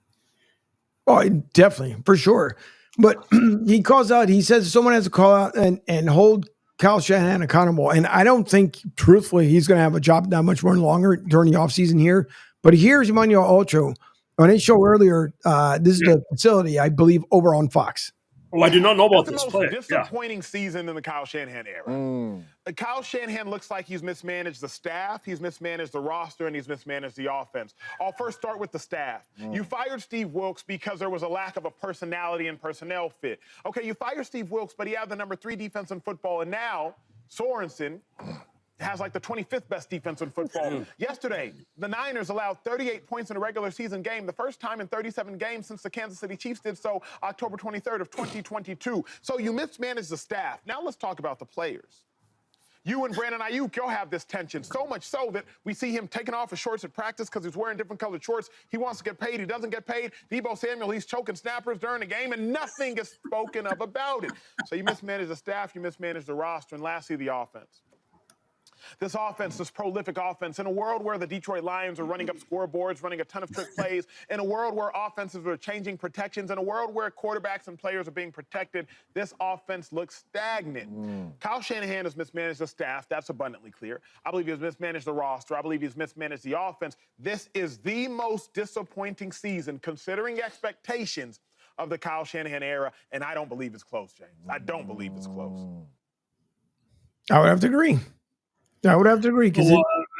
Oh, definitely, for sure. But he calls out, he says someone has to call out and hold Kyle Shanahan accountable. And I don't think, truthfully, he's going to have a job that much more longer during the offseason here. But here's Emmanuel Acho on his show earlier. This is the facility, I believe, over on Fox. Oh, I did not know about this play. Disappointing season in the Kyle Shanahan era. Kyle Shanahan looks like he's mismanaged the staff, he's mismanaged the roster, and he's mismanaged the offense. I'll first start with the staff. You fired Steve Wilks because there was a lack of a personality and personnel fit. Okay, you fire Steve Wilks, but he had the number 3 defense in football, and now Sorensen has like the 25th best defense in football. Yesterday, the Niners allowed 38 points in a regular season game, the first time in 37 games since the Kansas City Chiefs did so October 23rd of 2022. So you mismanaged the staff. Now let's talk about the players. You and Brandon Ayuk, you'll have this tension, so much so that we see him taking off his shorts at practice because he's wearing different colored shorts. He wants to get paid. He doesn't get paid. Debo Samuel, he's choking snappers during the game, and nothing is spoken of about it. So you mismanage the staff, you mismanage the roster, and lastly, the offense. This offense, this prolific offense, in a world where the Detroit Lions are running up scoreboards, running a ton of trick plays, in a world where offenses are changing protections, in a world where quarterbacks and players are being protected, this offense looks stagnant. Kyle Shanahan has mismanaged the staff. That's abundantly clear. I believe he's mismanaged the roster. I believe he's mismanaged the offense. This is the most disappointing season, considering expectations, of the Kyle Shanahan era, and I don't believe it's close, James. I don't believe it's close. I would have to agree. Because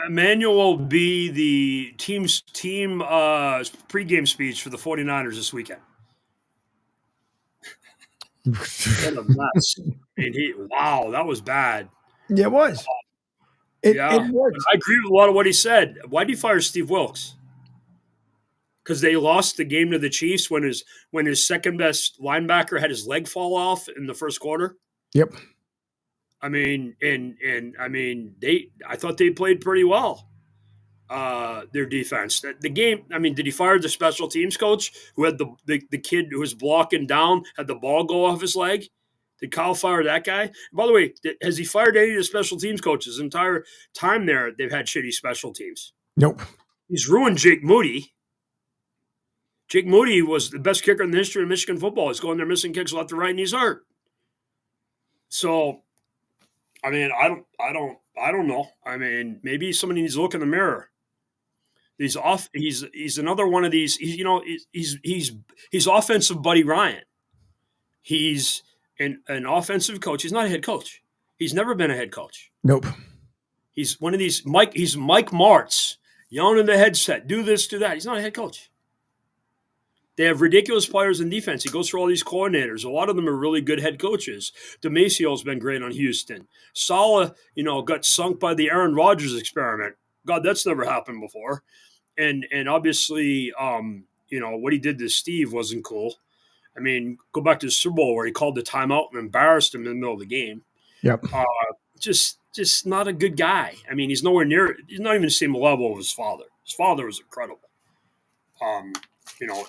Emmanuel will be the team pregame speech for the 49ers this weekend. What a mess. Wow, that was bad. Yeah, it was. It worked. I agree with a lot of what he said. Why did he fire Steve Wilks? Because they lost the game to the Chiefs when his second best linebacker had his leg fall off in the first quarter. Yep. I mean, I thought they played pretty well. Their defense, the game. I mean, did he fire the special teams coach who had the kid who was blocking down, had the ball go off his leg? Did Kyle fire that guy? And by the way, has he fired any of the special teams coaches? His entire time there, they've had shitty special teams. Nope. He's ruined Jake Moody. Jake Moody was the best kicker in the history of Michigan football. He's going there missing kicks left and right, and he's hurt. So. I mean, I don't know. I mean, maybe somebody needs to look in the mirror. He's another one of these. He's offensive Buddy Ryan. He's an offensive coach. He's not a head coach. He's never been a head coach. Nope. He's one of these He's Mike Martz yelling in the headset, do this, do that. He's not a head coach. They have ridiculous players in defense. He goes through all these coordinators. A lot of them are really good head coaches. DeMacio's been great on Houston. Saleh, got sunk by the Aaron Rodgers experiment God, that's never happened before. And obviously, what he did to Steve wasn't cool. I mean, go back to the Super Bowl where he called the timeout and embarrassed him in the middle of the game. Yep. Just not a good guy. I mean, he's nowhere near. He's not even the same level of his father. His father was incredible.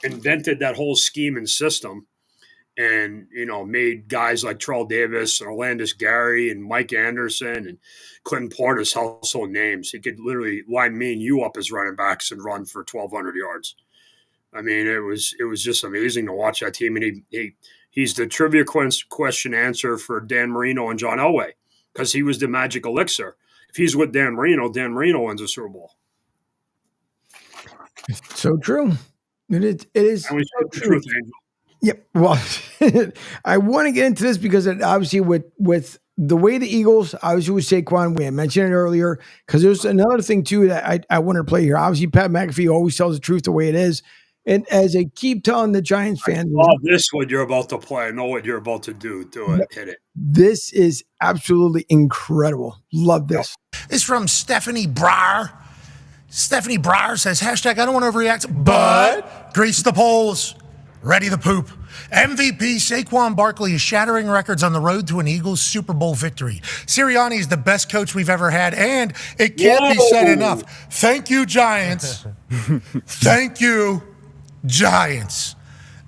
Invented that whole scheme and system, and made guys like Terrell Davis and Orlandis Gary and Mike Anderson and Clinton Portis household names. He could literally line me and you up as running backs and run for 1,200 yards. I mean, it was just amazing to watch that team. And he's the trivia question answer for Dan Marino and John Elway because he was the magic elixir. If he's with Dan Marino wins a Super Bowl. So true. It is And we so speak the true. truth, Angel. Yep. Well, I want to get into this because obviously with the way the Eagles, obviously with Saquon, we had mentioned it earlier, because there's another thing too that I want to play here. Obviously, Pat McAfee always tells the truth the way it is. And as I keep telling the Giants fans, This what you're about to play. I know what you're about to do. Do it. Hit it. this is absolutely incredible. Love this. It's from Stephanie Breyer. Stephanie Breyer says, hashtag I don't want to overreact, but grease the polls. Ready to poop. MVP Saquon Barkley is shattering records on the road to an Eagles Super Bowl victory. Sirianni is the best coach we've ever had, and it can't be said enough. Thank you, Giants. Thank you, Giants.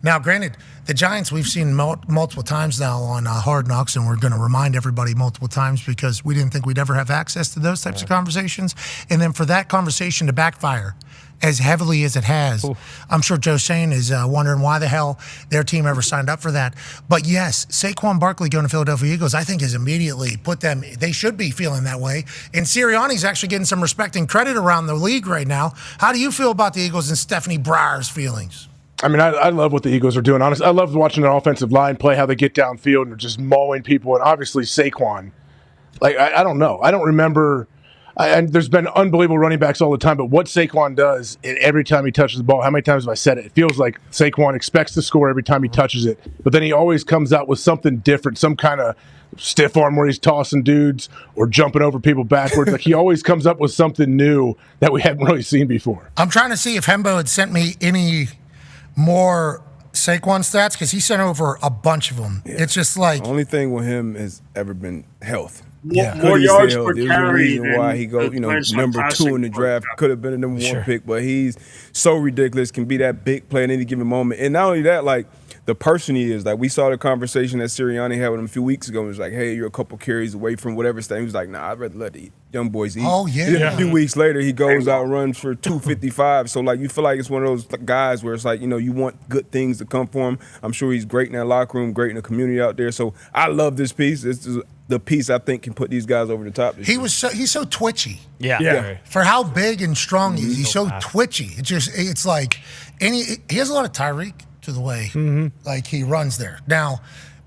Now, granted, the Giants we've seen multiple times now on Hard Knocks, and we're going to remind everybody multiple times because we didn't think we'd ever have access to those types of conversations. And then for that conversation to backfire as heavily as it has, I'm sure Joe Shane is wondering why the hell their team ever signed up for that. But yes, Saquon Barkley going to Philadelphia Eagles, I think has immediately put them, they should be feeling that way. And Sirianni's actually getting some respect and credit around the league right now. How do you feel about the Eagles and Stephanie Breyer's feelings? I mean, I love what the Eagles are doing. Honestly, I love watching their offensive line play, how they get downfield and just mowing people. And obviously Saquon, like, I don't know. I don't remember. And there's been unbelievable running backs all the time, but what Saquon does every time he touches the ball, how many times have I said it? It feels like Saquon expects to score every time he touches it, but then he always comes out with something different, some kind of stiff arm where he's tossing dudes or jumping over people backwards. Like, he always comes up with something new that we haven't really seen before. I'm trying to see if Hembo had sent me any more Saquon stats, because he sent over a bunch of them. Yeah. It's just like, the only thing with him has ever been health. More yards per There's carry. a reason why he goes, number 2 in the draft. Could have been a number 1 pick, but he's so ridiculous, can be that big play at any given moment. And not only that, like, the person he is. Like, we saw the conversation that Sirianni had with him a few weeks ago. It was like, hey, you're a couple carries away from whatever state. He was like, nah, I'd rather let the young boys eat. Oh, yeah. And a few weeks later, he goes out and runs for 255. So, like, you feel like it's one of those guys where it's like, you want good things to come for him. I'm sure he's great in that locker room, great in the community out there. So I love this piece. This is the piece I think can put these guys over the top. He's so twitchy. Yeah. For how big and strong he is, he's so twitchy. It's like, and he has a lot of Tyreek to the way, like, he runs there. Now,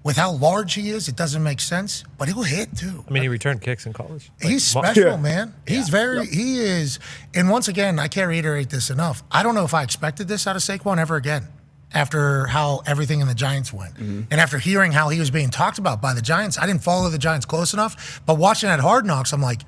with how large he is, it doesn't make sense, but he'll hit too. I mean, he returned kicks in college. He's special, man. He's he is. And once again, I can't reiterate this enough. I don't know if I expected this out of Saquon ever again after how everything in the Giants went. And after hearing how he was being talked about by the Giants, I didn't follow the Giants close enough, but watching that Hard Knocks, I'm like,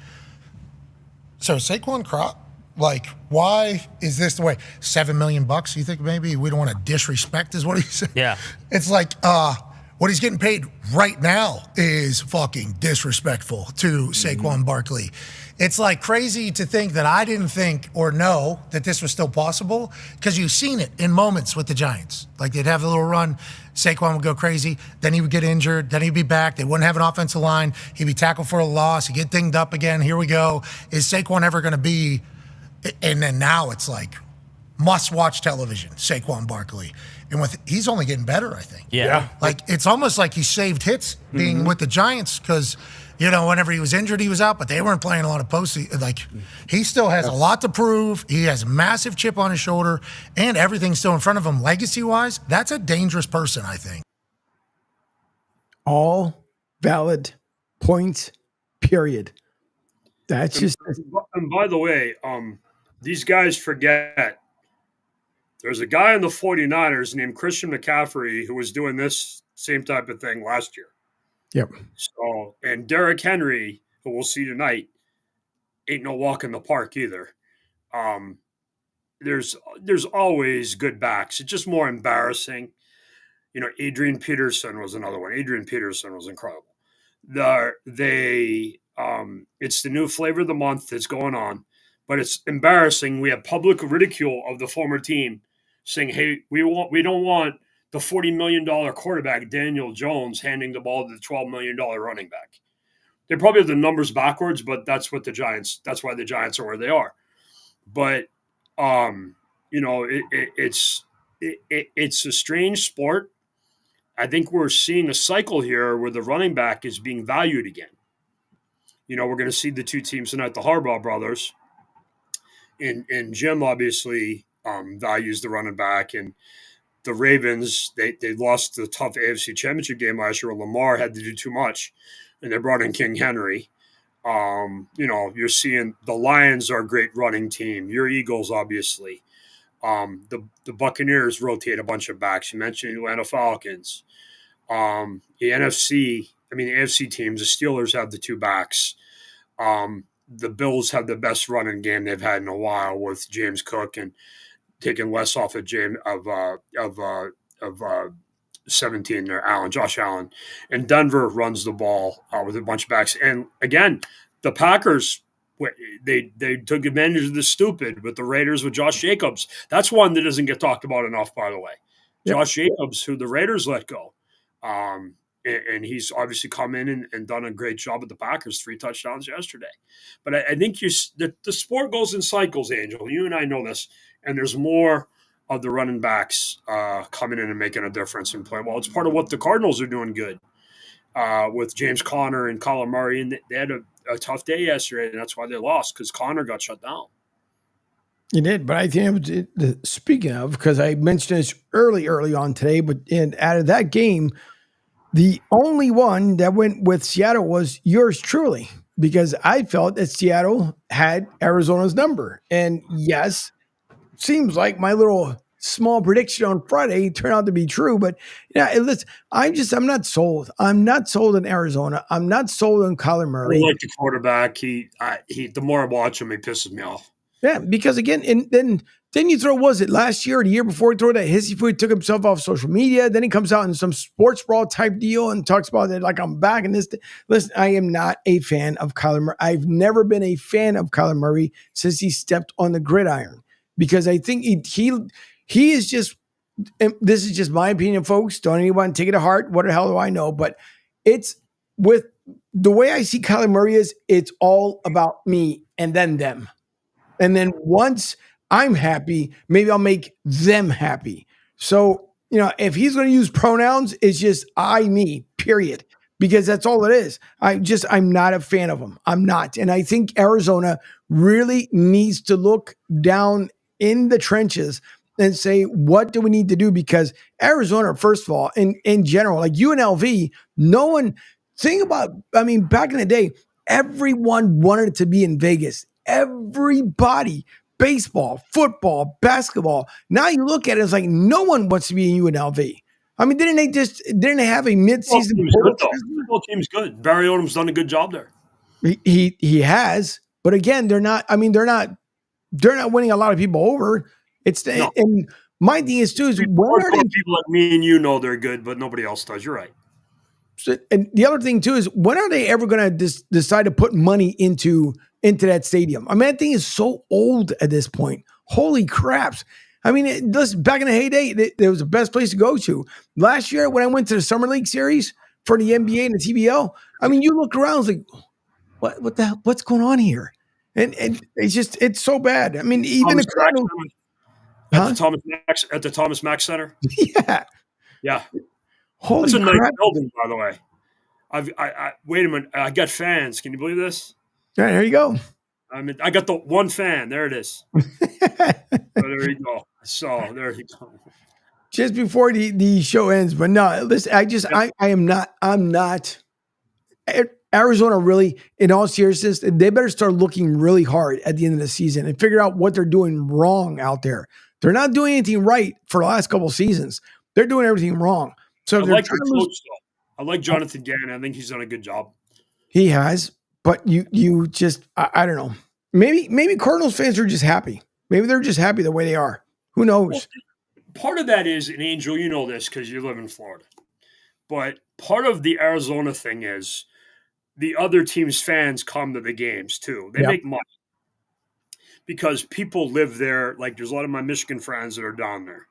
so Saquon Crop, like, why is this the way? $7 million? You think maybe we don't want to disrespect is what he said? Yeah. It's like, what he's getting paid right now is fucking disrespectful to Saquon Barkley. It's like crazy to think that I didn't think or know that this was still possible, because you've seen it in moments with the Giants. Like, they'd have a little run, Saquon would go crazy, then he would get injured, then he'd be back, they wouldn't have an offensive line, he'd be tackled for a loss, he'd get dinged up again, here we go. Is Saquon ever going to be, and then now it's like must-watch television, Saquon Barkley. And he's only getting better, I think. Yeah. Like, it's almost like he saved hits being with the Giants, because, whenever he was injured, he was out, but they weren't playing a lot of postseason. Like, he still has a lot to prove. He has a massive chip on his shoulder, and everything's still in front of him legacy-wise. That's a dangerous person, I think. All valid points, period. That's just. And by the way, these guys forget there's a guy on the 49ers named Christian McCaffrey who was doing this same type of thing last year. Yep. So, and Derrick Henry, who we'll see tonight, ain't no walk in the park either. There's always good backs. It's just more embarrassing. Adrian Peterson was another one. Adrian Peterson was incredible. It's the new flavor of the month that's going on, but it's embarrassing. We have public ridicule of the former team saying, "Hey, we don't want the $40 million quarterback Daniel Jones handing the ball to the $12 million running back." They probably have the numbers backwards, but that's why the Giants are where they are. But it's a strange sport. I think we're seeing a cycle here where the running back is being valued again. We're going to see the two teams tonight, the Harbaugh brothers. And Jim obviously values the running back. And the Ravens, they lost the tough AFC Championship game last year where Lamar had to do too much. And they brought in King Henry. You're seeing the Lions are a great running team. Your Eagles, obviously. The Buccaneers rotate a bunch of backs. You mentioned Atlanta Falcons. The AFC teams, the Steelers have the two backs. The Bills have the best running game they've had in a while with James Cook and taking less off of 17 there, Josh Allen. And Denver runs the ball with a bunch of backs. And again, the Packers, they took advantage of the stupid with the Raiders with Josh Jacobs. That's one that doesn't get talked about enough, by the way. Yep. Josh Jacobs, who the Raiders let go. And he's obviously come in and done a great job with the Packers, 3 touchdowns yesterday. But I think the sport goes in cycles, Angel. You and I know this. And there's more of the running backs coming in and making a difference in play. Well, it's part of what the Cardinals are doing good with James Conner and Kyler Murray. And they had a tough day yesterday, and that's why they lost, because Conner got shut down. He did, but I think speaking of, because I mentioned this early on today, but out of that game, the only one that went with Seattle was yours truly, because I felt that Seattle had Arizona's number. And yes, seems like my little small prediction on Friday turned out to be true. But listen, I'm not sold. I'm not sold in Arizona. I'm not sold on Kyler Murray. I like the quarterback. The more I watch him, he pisses me off. Yeah, because again, and then you throw, was it last year or the year before, he threw that hissy fit, took himself off social media. Then he comes out in some sports brawl type deal and talks about it like I'm back in this. Listen, I am not a fan of Kyler Murray. I've never been a fan of Kyler Murray since he stepped on the gridiron, because I think he is just, and this is just my opinion, folks. Don't anyone take it to heart. What the hell do I know? But it's with the way I see Kyler Murray is, it's all about me and then them. And then once I'm happy, maybe I'll make them happy. So, if he's going to use pronouns, it's just me, period. Because that's all it is. I'm not a fan of him. I'm not. And I think Arizona really needs to look down in the trenches and say, what do we need to do? Because Arizona, first of all, in general, like UNLV, no one, back in the day, everyone wanted it to be in Vegas. Everybody, baseball, football, basketball. Now you look at it, it's like no one wants to be in UNLV. Didn't they have a mid-season? Football team's good. Barry Odom's done a good job there. He has, but again, they're not winning a lot of people over. And my thing is too, is people like me and you know they're good, but nobody else does. You're right. So, and the other thing too is, when are they ever going to decide to put money into that stadium? That thing is so old at this point. Holy craps. Back in the heyday, it was the best place to go to. Last year, when I went to the Summer League series for the NBA and the TBL, you look around, it's like, what the hell, what's going on here? And it's so bad. Even the Cardinals. At the Thomas Mack Center? Yeah. Holy That's a nice building, by the way. I wait a minute. I got fans. Can you believe this? Yeah, there you go. I got the one fan. There it is. There you go. So there you go. Just before the show ends, but no, listen, I'm not. Arizona really, in all seriousness, they better start looking really hard at the end of the season and figure out what they're doing wrong out there. They're not doing anything right for the last couple of seasons. They're doing everything wrong. So I like the coach, though. I like Jonathan Gannon. I think he's done a good job. He has, but you just, I don't know. Maybe Cardinals fans are just happy. Maybe they're just happy the way they are. Who knows? Well, part of that is, and Angel, you know this because you live in Florida, but part of the Arizona thing is the other team's fans come to the games too. They make money because people live there. Like there's a lot of my Michigan friends that are down there.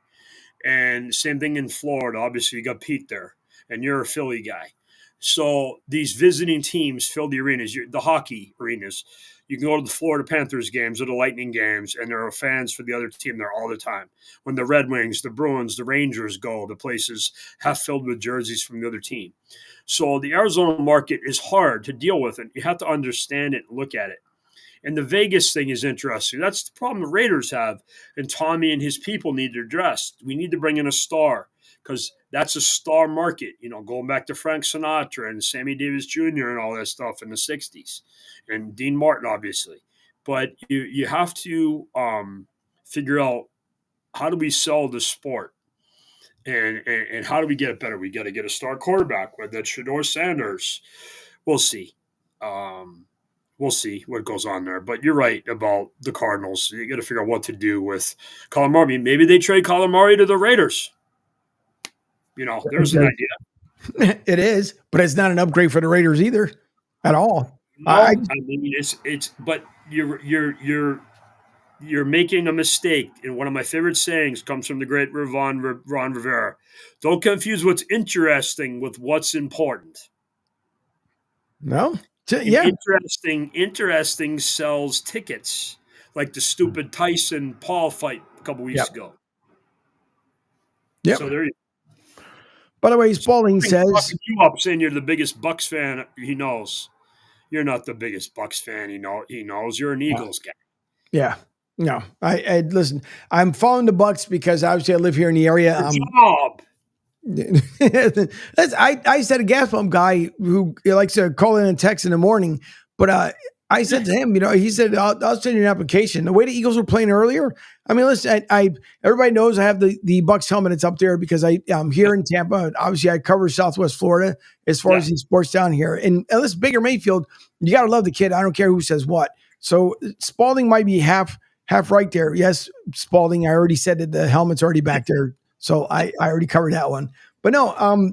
And same thing in Florida. Obviously, you got Pete there, and you're a Philly guy. So these visiting teams fill the arenas, the hockey arenas. You can go to the Florida Panthers games or the Lightning games, and there are fans for the other team there all the time. When the Red Wings, the Bruins, the Rangers go, the places half filled with jerseys from the other team. So the Arizona market is hard to deal with, and you have to understand it and look at it. And the Vegas thing is interesting. That's the problem the Raiders have, and Tommy and his people need to address. We need to bring in a star because that's a star market, going back to Frank Sinatra and Sammy Davis Jr. and all that stuff in the 60s, and Dean Martin, obviously. But you have to figure out how do we sell the sport and how do we get it better? We got to get a star quarterback, whether that's Shedeur Sanders. We'll see. We'll see what goes on there. But you're right about the Cardinals. You got to figure out what to do with Kyler Murray. Maybe they trade Kyler Murray to the Raiders. There's an idea. It is, but it's not an upgrade for the Raiders either at all. No, I mean it's but you're making a mistake. And one of my favorite sayings comes from the great Ron Rivera. Don't confuse what's interesting with what's important. No. Yeah. Interesting sells tickets, like the stupid Tyson Paul fight a couple weeks ago. Yeah. So there you go. By the way, Spalding says you up saying you're the biggest Bucks fan. He knows you're not the biggest Bucks fan. He knows you're an Eagles guy. Yeah. No, I listen. I'm following the Bucks because obviously I live here in the area. I said a gas pump guy who likes to call in and text in the morning, but I said to him, he said, I'll send you an application. The way the Eagles were playing earlier, I mean, listen, everybody knows I have the Bucks helmet. It's up there because I'm here in Tampa. Obviously, I cover Southwest Florida as far as the sports down here. And listen, Baker Mayfield, you got to love the kid. I don't care who says what. So Spalding might be half right there. Yes, Spalding, I already said that the helmet's already back there. So I already covered that one. But no,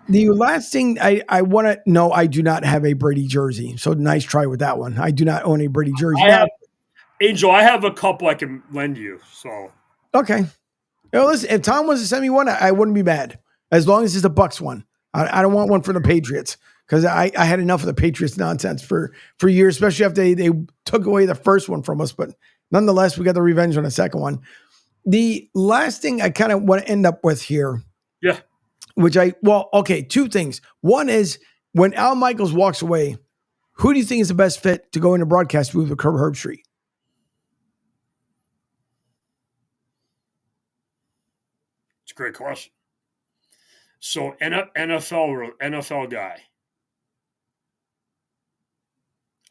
the last thing I want to know, I do not have a Brady jersey. So nice try with that one. I do not own a Brady jersey. Angel, I have a couple I can lend you. So okay. Listen, if Tom wants to send me one, I wouldn't be mad. As long as it's a Bucks one. I don't want one for the Patriots because I had enough of the Patriots nonsense for years, especially after they took away the first one from us. But nonetheless, we got the revenge on the second one. The last thing I kind of want to end up with here. Yeah. Two things. One is when Al Michaels walks away, who do you think is the best fit to go into broadcast booth with Herb Herbstreit? It's a great question. So NFL guy.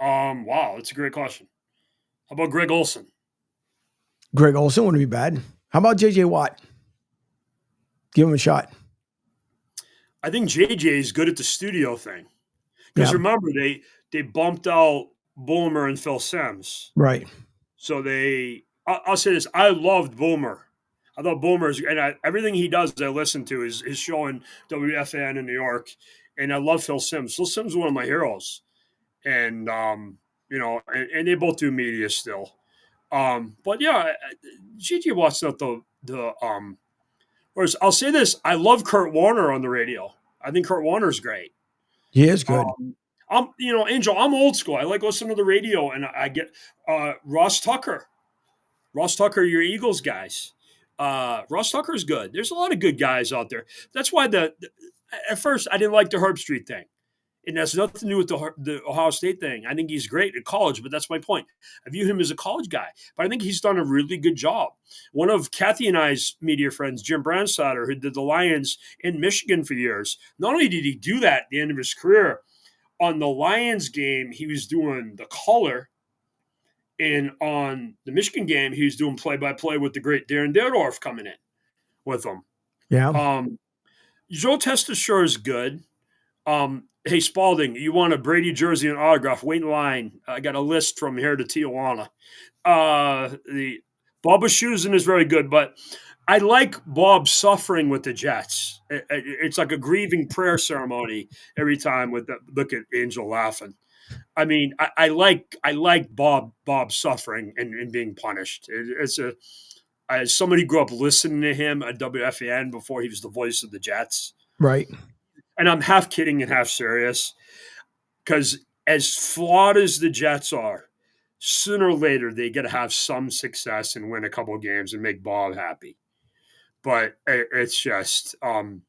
Wow, that's a great question. How about Greg Olson? Greg Olson wouldn't be bad. How about JJ Watt? Give him a shot. I think JJ is good at the studio thing. Because remember, they bumped out Boomer and Phil Simms. Right. So I'll say this. I loved Boomer. I thought Boomer's, and everything he does I listen to is showing WFAN in New York. And I love Phil Simms. Phil Simms is one of my heroes. And, and they both do media still. But yeah, JJ Watt's not whereas I'll say this, I love Kurt Warner on the radio. I think Kurt Warner's great. He is good. Angel, I'm old school. I like listening to the radio, and I get Ross Tucker. Ross Tucker, your Eagles guys. Ross Tucker's good. There's a lot of good guys out there. That's why at first I didn't like the Herbstreit thing. And that's nothing to do with the Ohio State thing. I think he's great at college, but that's my point. I view him as a college guy, but I think he's done a really good job. One of Kathy and I's media friends, Jim Branstadter, who did the Lions in Michigan for years, not only did he do that at the end of his career, on the Lions game, he was doing the color, and on the Michigan game, he was doing play-by-play with the great Darren Dierdorf coming in with him. Yeah. Joe Testashore is good. Hey, Spalding, you want a Brady jersey and autograph? Wait in line. I got a list from here to Tijuana. The Bubba Schusen is very good, but I like Bob suffering with the Jets. It's like a grieving prayer ceremony every time with look at Angel laughing. I mean, I like Bob suffering and being punished. As somebody who grew up listening to him at WFAN before he was the voice of the Jets, Right. and I'm half kidding and half serious, because as flawed as the Jets are, sooner or later they got to have some success and win a couple of games and make Bob happy. But it's just I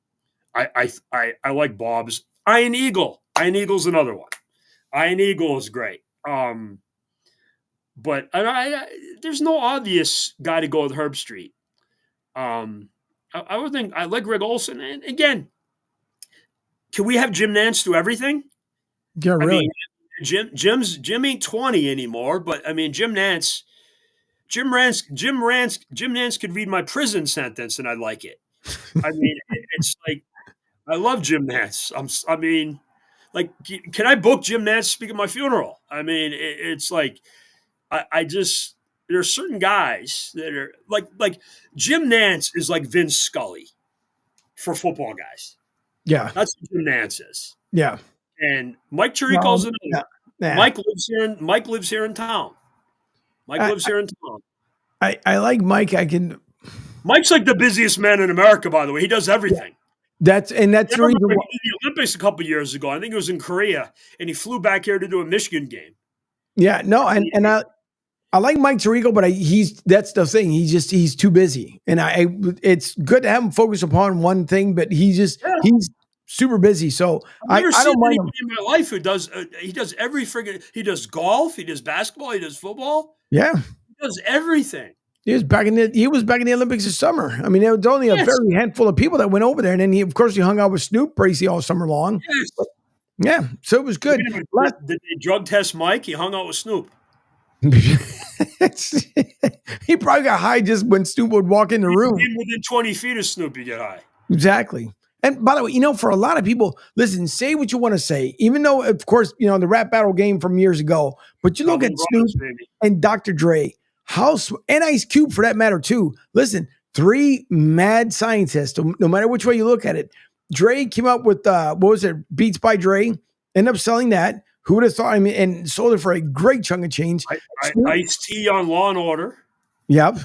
like Bob's Iron Eagle. Iron Eagle's another one. Iron Eagle is great. But there's no obvious guy to go with Herb Street. I would think I like Greg Olson. And again, can we have Jim Nantz do everything? Yeah, really. I mean, Jim ain't 20 anymore, but I mean Jim Nantz could read my prison sentence and I'd like it. I mean, it's like I love Jim Nantz. I mean, like, can I book Jim Nantz to speak at my funeral? I mean, it's like I just there are certain guys that are like Jim Nantz is like Vince Scully for football guys. Yeah, that's what Jim Nantz is. Yeah, and Mike Tirico's another. Yeah. Mike lives here in town. Mike lives here in town. I like Mike. Mike's like the busiest man in America, by the way. He does everything. That's the reason He why. did the Olympics a couple years ago. I think it was in Korea, and he flew back here to do a Michigan game. Yeah, no, and I like Mike Tirico, but that's the thing. He's too busy, and it's good to have him focus upon one thing, but he's super busy. So I've never I seen don't mind him. anybody in my life who does. He does every friggin'. He does golf. He does basketball. He does football. Yeah, he does everything. He was back in the Olympics this summer. I mean, there was only a very handful of people that went over there, and then he hung out with Snoop Bracey all summer long. Yes. Yeah, so it was good. Did they drug test Mike? He hung out with Snoop. He probably got high just when Snoop would walk in the room. Within 20 feet of Snoop, you get high. Exactly. And by the way, for a lot of people, listen, say what you want to say, even though, of course, the rap battle game from years ago, but you look at Snoop and Dr. Dre, and Ice Cube for that matter too. Listen, 3 mad scientists, no matter which way you look at it. Dre came up with, Beats by Dre, ended up selling that. Who would have thought? I mean, and sold it for a great chunk of change. Ice-T on Law and Order. Yep.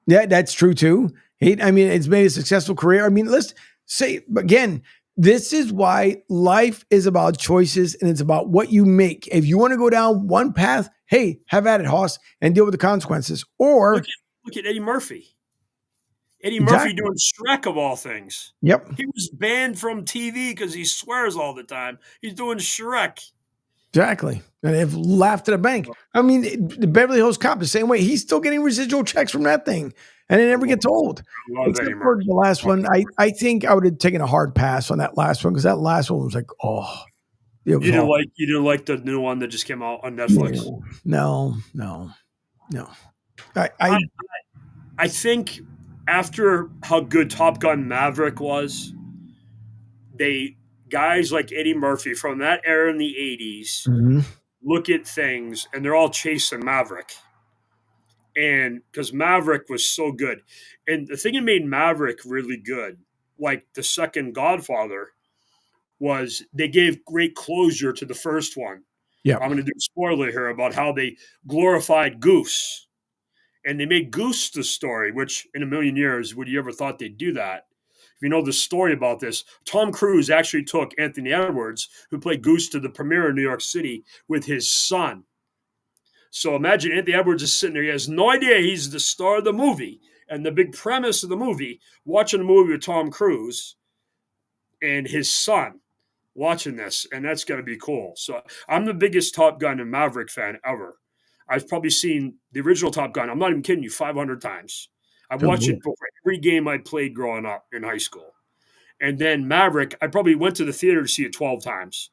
Yeah, that's true too. It's made a successful career. I mean, let's say again, this is why life is about choices and it's about what you make. If you want to go down one path, hey, have at it, Hoss, and deal with the consequences. Or look at Eddie Murphy. Eddie Murphy doing Shrek of all things. Yep. He was banned from TV because he swears all the time. He's doing Shrek. Exactly. And they've laughed at the bank. I mean, the Beverly Hills Cop, the same way. He's still getting residual checks from that thing. And it never gets old. Except for the last one. I think I would have taken a hard pass on that last one because that last one was like, You didn't like the new one that just came out on Netflix? No. I think after how good Top Gun Maverick was, guys like Eddie Murphy from that era in the 80s look at things and they're all chasing Maverick. And because Maverick was so good. And the thing that made Maverick really good, like the second Godfather, was they gave great closure to the first one. Yeah. I'm going to do a spoiler here about how they glorified Goose. And they made Goose the story, which in a million years, would you ever thought they'd do that? If you know the story about this, Tom Cruise actually took Anthony Edwards, who played Goose, to the premiere in New York City with his son. So imagine Anthony Edwards is sitting there. He has no idea he's the star of the movie. And the big premise of the movie, watching a movie with Tom Cruise and his son watching this. And that's going to be cool. So I'm the biggest Top Gun and Maverick fan ever. I've probably seen the original Top Gun. I'm not even kidding you, 500 times. I've watched it before every game I played growing up in high school. And then Maverick, I probably went to the theater to see it 12 times.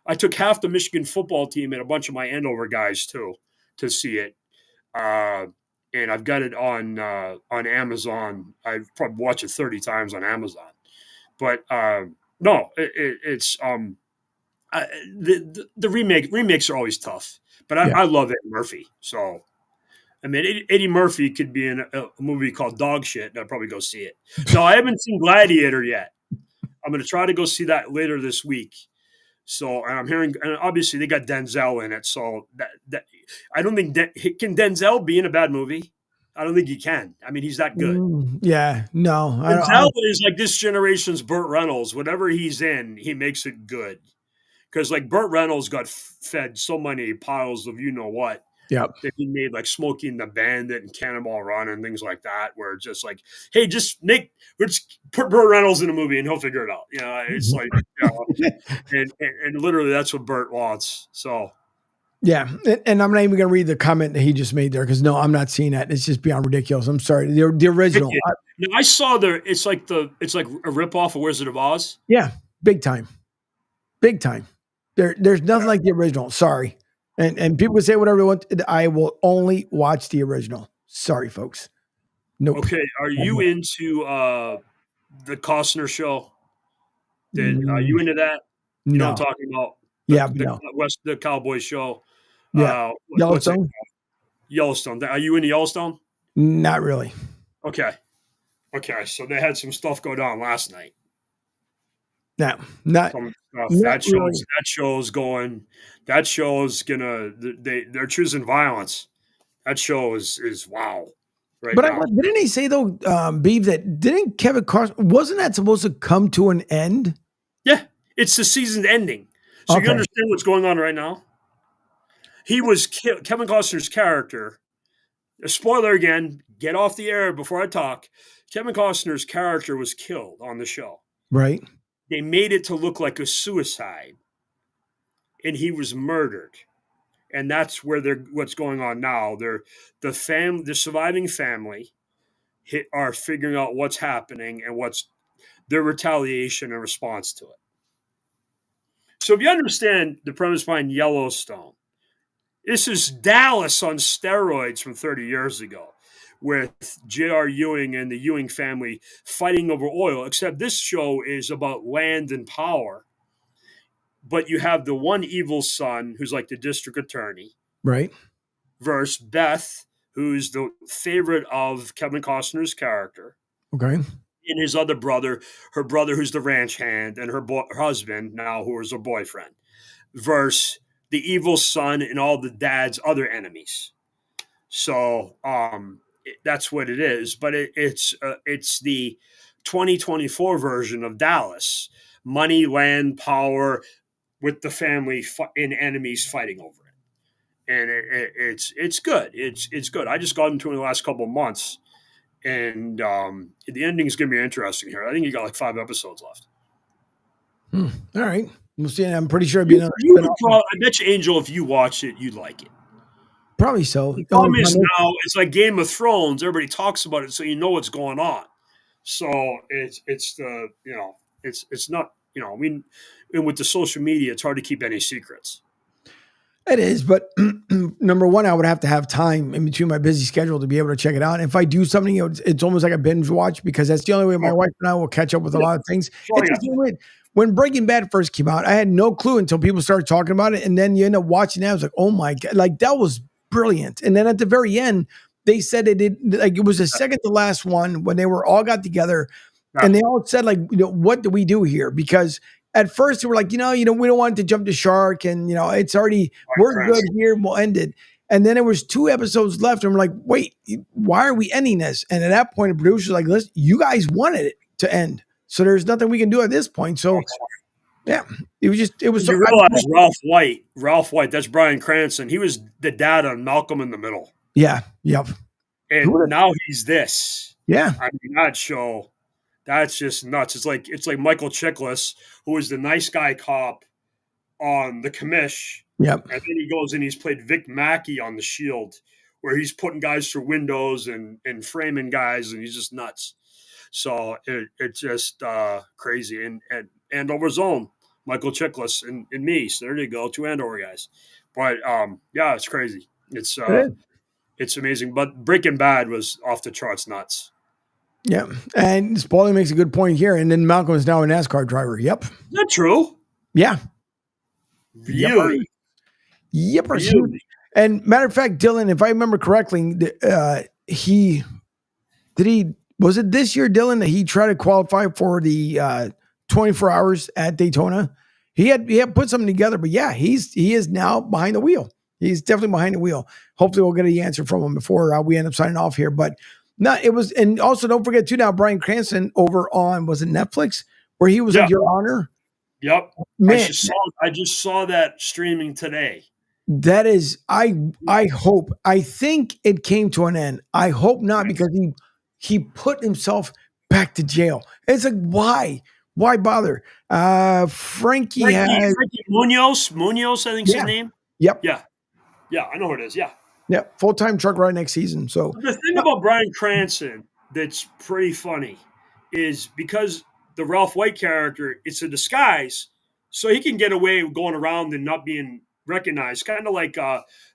I took half the Michigan football team and a bunch of my Andover guys too to see it. And I've got it on Amazon. I've probably watched it 30 times on Amazon. But no, it's The remakes are always tough, but I love Eddie Murphy. So, I mean, Eddie Murphy could be in a movie called Dog Shit, and I'd probably go see it. No, I haven't seen Gladiator yet. I'm going to try to go see that later this week. So, and I'm hearing, and obviously they got Denzel in it. So that I don't think can Denzel be in a bad movie? I don't think he can. I mean, he's that good. Yeah, no. Denzel is like this generation's Burt Reynolds. Whatever he's in, he makes it good. Because like Burt Reynolds got fed so many piles of you know what. Yep. That he made like Smokey and the Bandit and Cannonball Run and things like that, where it's just like, hey, let's put Burt Reynolds in a movie and he'll figure it out. You know, it's like, and literally that's what Burt wants. So, yeah, and I'm not even going to read the comment that he just made there because no, I'm not seeing that. It's just beyond ridiculous. I'm sorry, the original. I saw it's like a ripoff of Wizard of Oz. Yeah, big time. There's nothing like the original. Sorry. And people say whatever they want. I will only watch the original. Sorry, folks. Nope. Okay. Are you into the Costner show? Are you into that? You know what I'm talking about? The Cowboy show. Yeah. Yellowstone? Yellowstone. Are you into Yellowstone? Not really. Okay. So they had some stuff go down last night. No, not that show's gonna they're choosing violence. That show is wow. Right. But didn't he say though, Beav, that didn't Kevin Costner wasn't that supposed to come to an end? Yeah, it's the season ending. So you understand what's going on right now? He was Kevin Costner's character. A spoiler again, get off the air before I talk. Kevin Costner's character was killed on the show. Right. They made it to look like a suicide, and he was murdered, and that's where what's going on now. The surviving family, are figuring out what's happening and what's their retaliation and response to it. So, if you understand the premise behind Yellowstone, this is Dallas on steroids from 30 years ago, with J.R. Ewing and the Ewing family fighting over oil, except this show is about land and power. But you have the one evil son who's like the district attorney. Right. Versus Beth, who's the favorite of Kevin Costner's character. Okay. And his other brother, her brother who's the ranch hand, and her husband now who is her boyfriend. Versus the evil son and all the dad's other enemies. So, that's what it is, but it's the 2024 version of Dallas. Money, land, power, with the family and enemies fighting over it, and it's good. It's good. I just got into it in the last couple of months, and the ending is going to be interesting here. I think you got like 5 episodes left. All right, we'll see. I'm pretty sure it'd be another. I bet you, Angel, if you watch it, you'd like it. Probably so. The problem is now it's like Game of Thrones. Everybody talks about it, so you know what's going on. So it's not, and with the social media, it's hard to keep any secrets. It is, but number one, I would have to have time in between my busy schedule to be able to check it out. And if I do something, it's almost like a binge watch because that's the only way my wife and I will catch up with a lot of things. It's the same way. When Breaking Bad first came out, I had no clue until people started talking about it. And then you end up watching it. I was like, oh my God, like that was brilliant. And then at the very end, they said it was the second to last one when they were all got together and they all said like, what do we do here? Because at first they were like, we don't want to jump the shark and, it's already, we're good here and we'll end it. And then there was 2 episodes left and we're like, wait, why are we ending this? And at that point, the producer's like, listen, you guys wanted it to end. So there's nothing we can do at this point. So yeah, it was so. You realize Ralph White, that's Bryan Cranston. He was the dad on Malcolm in the Middle. Yeah. Yep. And now he's this. Yeah. I mean, that show, that's just nuts. It's like Michael Chiklis, who was the nice guy cop on The Commish. Yep. And then he goes and he's played Vic Mackey on The Shield, where he's putting guys through windows and framing guys, and he's just nuts. So it's just crazy. And over Zone, Michael Chiklis and me. So there you go, 2 Andover guys. But yeah, it's crazy. It's amazing. But Breaking Bad was off the charts nuts. Yeah. And Spaulding makes a good point here. And then Malcolm is now a NASCAR driver. Yep. Is that true? Yeah. Really? Yep. Really? And matter of fact, Dylan, if I remember correctly, was it this year, Dylan, that he tried to qualify for the 24 hours at Daytona? He had put something together, but yeah, he is now behind the wheel. He's definitely behind the wheel. Hopefully we'll get an answer from him before we end up signing off here. But no, it was, and also don't forget too now, Bryan Cranston over on, was it Netflix, where he was like Your Honor? Yep. Man, I just saw that streaming today. That is, I hope, I think it came to an end. I hope not, because he put himself back to jail. It's like, why bother? Frankie Munoz, I think is his name. Yep. Yeah, I know who it is. Yeah. Yeah, full-time truck ride next season. So the thing about Bryan Cranston that's pretty funny is because the Ralph White character, it's a disguise, so he can get away with going around and not being recognized. Kind of like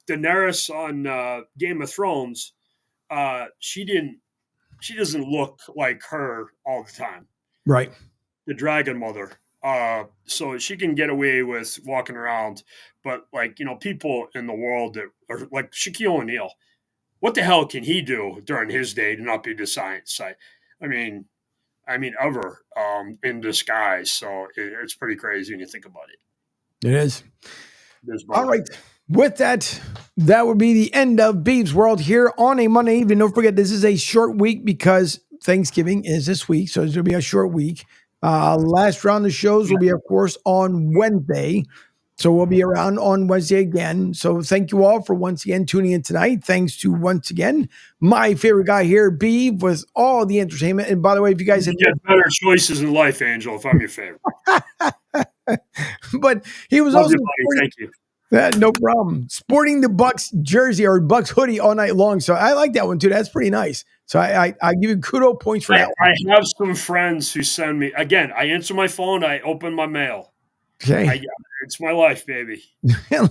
Daenerys on Game of Thrones. She doesn't look like her all the time. Right. The Dragon Mother. So she can get away with walking around, but people in the world that are like Shaquille O'Neal, what the hell can he do during his day to not be decided? I mean, ever in disguise. So it's pretty crazy when you think about it. It is. All right. With that would be the end of Beav's World here on a Monday evening. Don't forget, this is a short week because Thanksgiving is this week, so it's going to be a short week. Last round of shows will be, of course, on Wednesday. So we'll be around on Wednesday again. So thank you all for once again tuning in tonight. Thanks to, once again, my favorite guy here, Beav, with all the entertainment. And by the way, if you guys get better choices in life, Angel, if I'm your favorite. But he was Love also you, buddy. Thank you. No problem. Sporting the Bucks jersey or Bucks hoodie all night long. So I like that one too. That's pretty nice. So I give you kudos points for that one. I have some friends who send me, again, I answer my phone, I open my mail. Okay. It's my life, baby.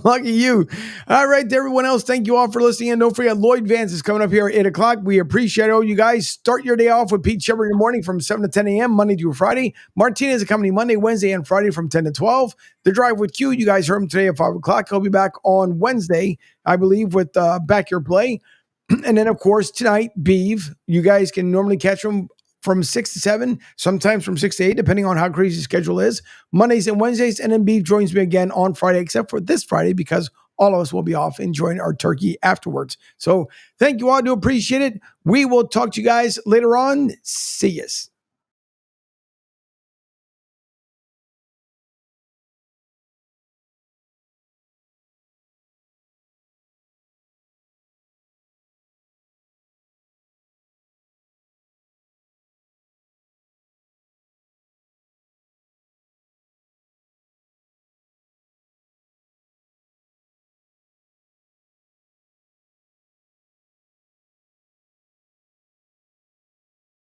Lucky you. All right, to everyone else, thank you all for listening. And don't forget, Lloyd Vance is coming up here at 8 o'clock. We appreciate all you guys. Start your day off with Pete Shepard in the morning from 7 to 10 a.m., Monday through Friday. Martinez is coming Monday, Wednesday, and Friday from 10 to 12. The Drive with Q, you guys heard him today at 5 o'clock. He'll be back on Wednesday, I believe, with Back Your Play. And then, of course, tonight, Beav, you guys can normally catch him from 6 to 7, sometimes from 6 to 8, depending on how crazy the schedule is. Mondays and Wednesdays, and then Beav joins me again on Friday, except for this Friday, because all of us will be off enjoying our turkey afterwards. So thank you all. I do appreciate it. We will talk to you guys later on. See yous.